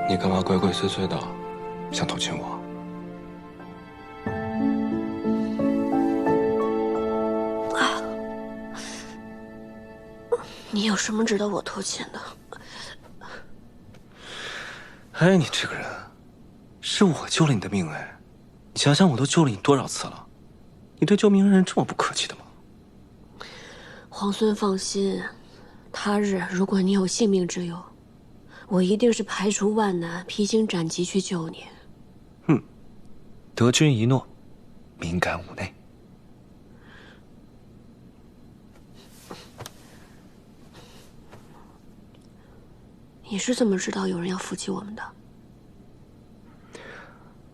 你干嘛鬼鬼祟祟的，想偷亲我？你有什么值得我偷亲的？哎，你这个人，是我救了你的命哎！你想想，我都救了你多少次了？你对救命恩人这么不客气的吗？皇孙放心，他日如果你有性命之忧，我一定是排除万难，披荆斩棘去救你。得君一诺，敏感五内。你是怎么知道有人要伏击我们的？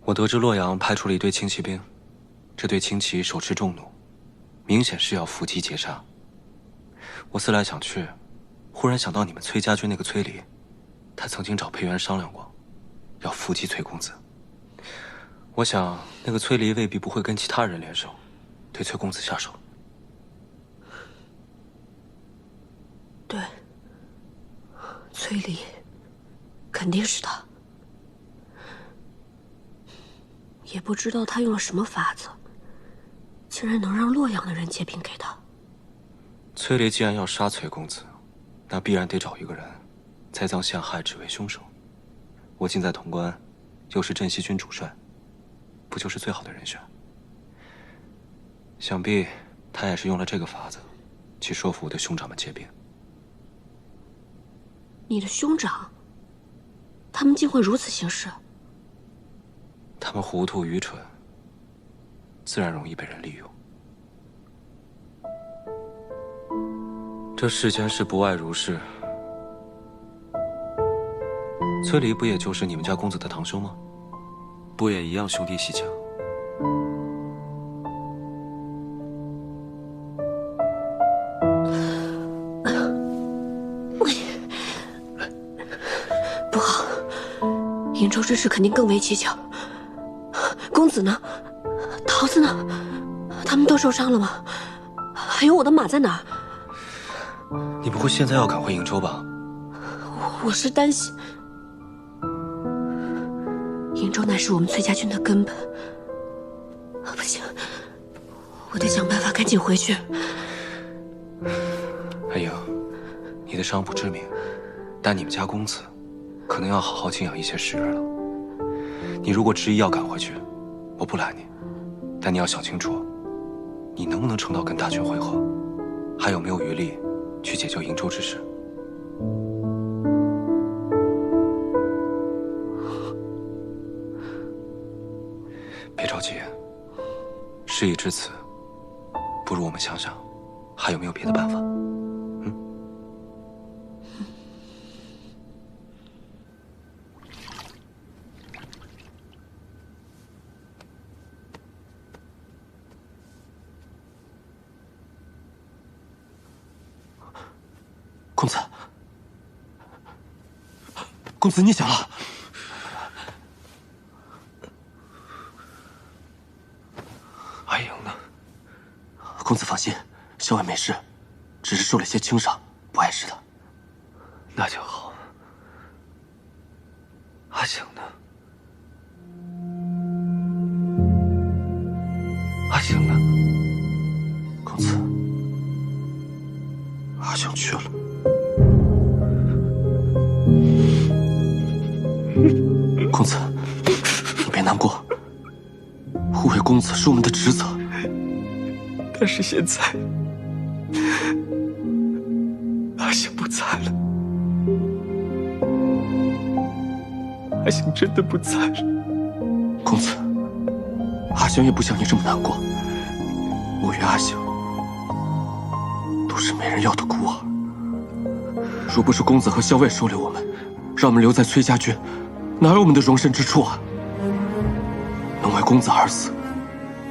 我得知洛阳派出了一队轻骑兵，这队轻骑手持重弩，明显是要伏击截杀。我思来想去，忽然想到你们崔家军那个崔离，他曾经找裴元商量过，要伏击崔公子。我想那个崔离未必不会跟其他人联手，对崔公子下手。对，崔离，肯定是他。也不知道他用了什么法子，竟然能让洛阳的人借兵给他。崔离既然要杀崔公子，那必然得找一个人栽赃陷害，只为凶手。我近在潼关，又是镇西军主帅，不就是最好的人选？想必他也是用了这个法子，去说服我的兄长们借兵。你的兄长，他们竟会如此行事？他们糊涂愚蠢，自然容易被人利用。这世间事不外如是。崔离不也就是你们家公子的堂兄吗？不也一样兄弟戏强？不好，瀛州之事肯定更为蹊跷。公子呢？桃子呢？他们都受伤了吗？还有我的马在哪儿？你不会现在要赶回瀛州吧？我是担心，瀛州乃是我们崔家军的根本。不行，我得想办法赶紧回去。阿英，你的伤不致命，但你们家公子可能要好好静养一些时日了。你如果执意要赶回去，我不拦你，但你要想清楚，你能不能撑到跟大军会合，还有没有余力去解救瀛州之事。别着急，事已至此，不如我们想想，还有没有别的办法？公子，公子，你醒了。阿莹呢？公子放心，校尉没事，只是受了些轻伤，不碍事的。那就好。阿醒呢？阿醒呢？公子，阿醒去了。公子，你别难过，护卫公子是我们的职责。但是现在，阿醒不在了，阿醒真的不在了。公子，阿醒也不像你这么难过。我与阿醒都是没人要的孤儿。若不是公子和校尉收留我们，让我们留在崔家军，哪有我们的容身之处啊？能为公子而死，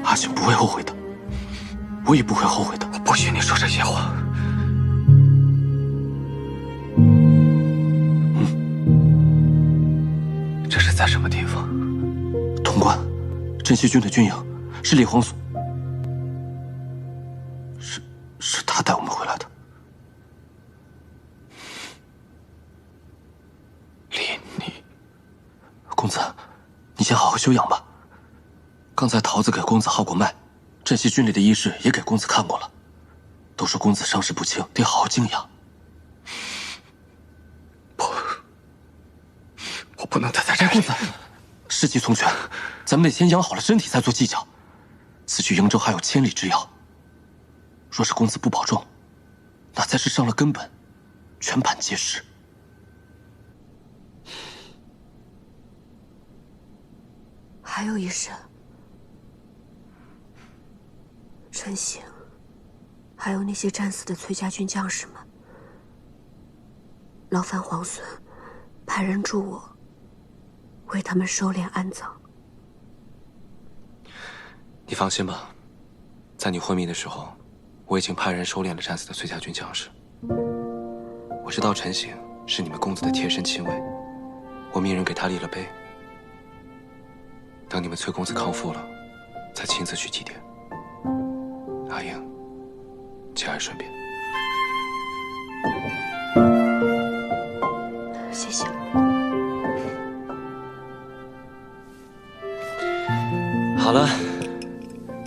阿醒不会后悔的，我也不会后悔的。我不许你说这些话。这是在什么地方？潼关，镇西军的军营，是李皇所。是他带我们回来的。李逆，公子，你先好好休养吧。刚才桃子给公子号过脉，镇西军里的医士也给公子看过了，都说公子伤势不轻，得好好静养。我不能待在这里。公子，事急从权，咱们得先养好了身体，再做计较。此去瀛州还有千里之遥，若是公子不保重，那才是伤了根本，全盘皆是。还有一事，陈醒，还有那些战死的崔家军将士们，劳烦皇孙派人助我为他们收敛安葬。你放心吧，在你昏迷的时候，我已经派人收敛了战死的崔家军将士。我知道陈醒是你们公子的贴身亲卫，我命人给他立了碑。等你们崔公子康复了，再亲自去祭奠。阿英，节哀顺变。谢谢。好了，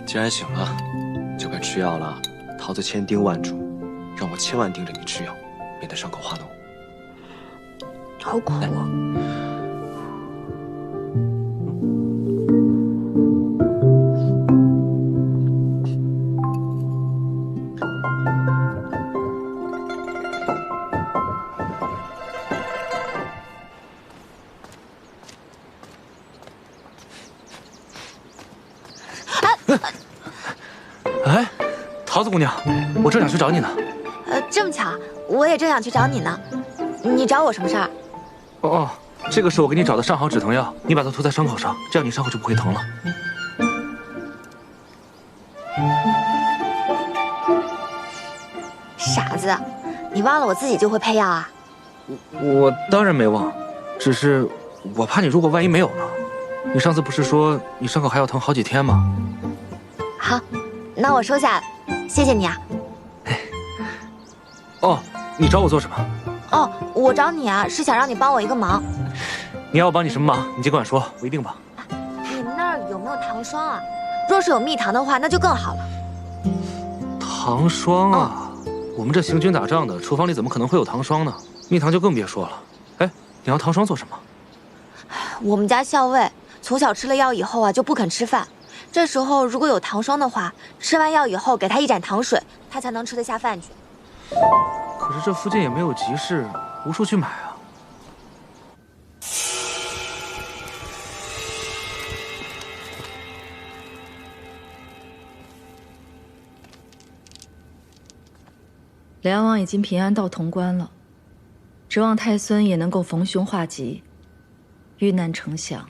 既然醒了，就该吃药了。桃子千叮万嘱，让我千万盯着你吃药，免得伤口化脓。好苦啊！哎，桃子姑娘，我正想去找你呢。这么巧，我也正想去找你呢。你找我什么事儿？哦，这个是我给你找的上好止疼药，你把它涂在伤口上，这样你伤口就不会疼了。傻子，你忘了我自己就会配药啊？我当然没忘，只是我怕你如果万一没有呢？你上次不是说你伤口还要疼好几天吗？好，那我收下了，谢谢你啊。哦，你找我做什么？哦，我找你啊，是想让你帮我一个忙。你要我帮你什么忙？你尽管说，我一定帮。你们那儿有没有糖霜啊？若是有蜜糖的话，那就更好了。糖霜啊，我们这行军打仗的，厨房里怎么可能会有糖霜呢？蜜糖就更别说了。哎，你要糖霜做什么？我们家校尉从小吃了药以后啊，就不肯吃饭。这时候如果有糖霜的话，吃完药以后给他一盏糖水，他才能吃得下饭去。可是这附近也没有集市，无处去买啊。梁王已经平安到潼关了，指望太孙也能够逢凶化吉，遇难成祥。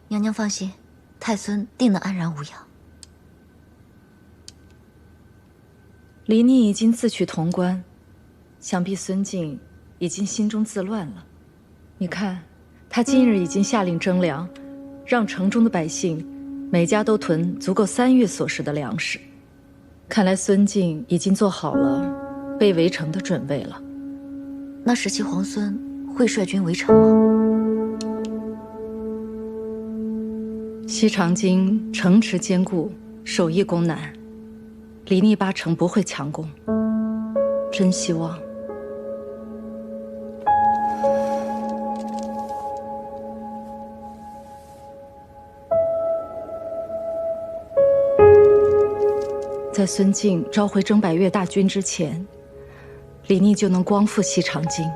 娘娘放心，太孙定能安然无恙。李逆已经自取潼关，想必孙敬已经心中自乱了。你看，他今日已经下令征粮，让城中的百姓每家都囤足够3月所食的粮食。看来孙敬已经做好了被围城的准备了。那17皇孙会率军围城吗？西长京城池坚固，守易攻难，李逆8成不会强攻。真希望。在孙敬召回征百越大军之前，李逆就能光复西长京。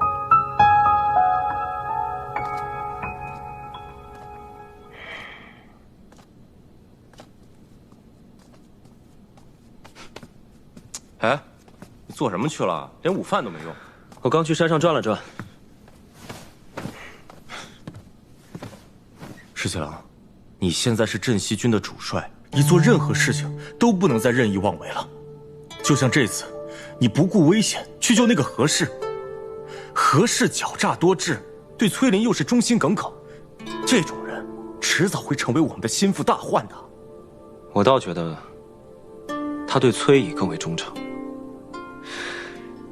哎，你做什么去了？连午饭都没用。我刚去山上转了转。石七郎，你现在是镇西军的主帅，你做任何事情都不能再任意妄为了。就像这次，你不顾危险去救那个何氏，何氏狡诈多智，对崔林又是忠心耿耿，这种人迟早会成为我们的心腹大患的。我倒觉得，他对崔乙更为忠诚。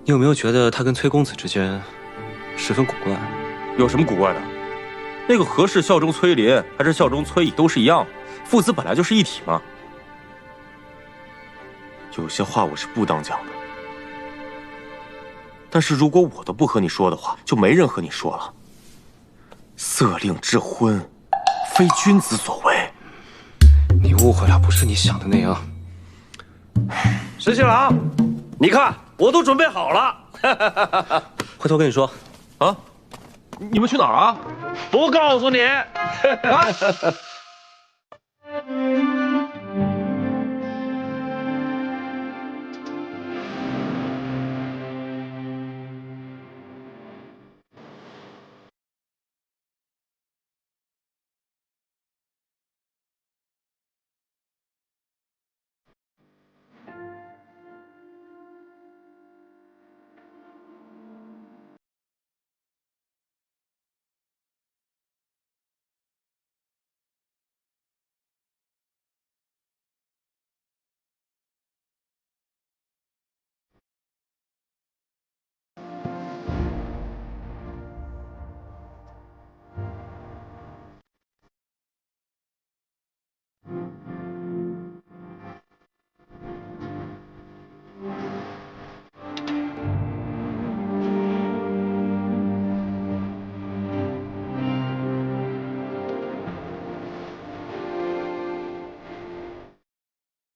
你有没有觉得他跟崔公子之间十分古怪？有什么古怪的？那个何氏效忠崔林，还是效忠崔乙，都是一样的，父子本来就是一体嘛。有些话我是不当讲的，但是如果我都不和你说的话，就没人和你说了。色令之婚，非君子所为。你误会了，不是你想的那样。石七郎，你看我都准备好了。回头跟你说。啊？你们去哪儿啊？不告诉你。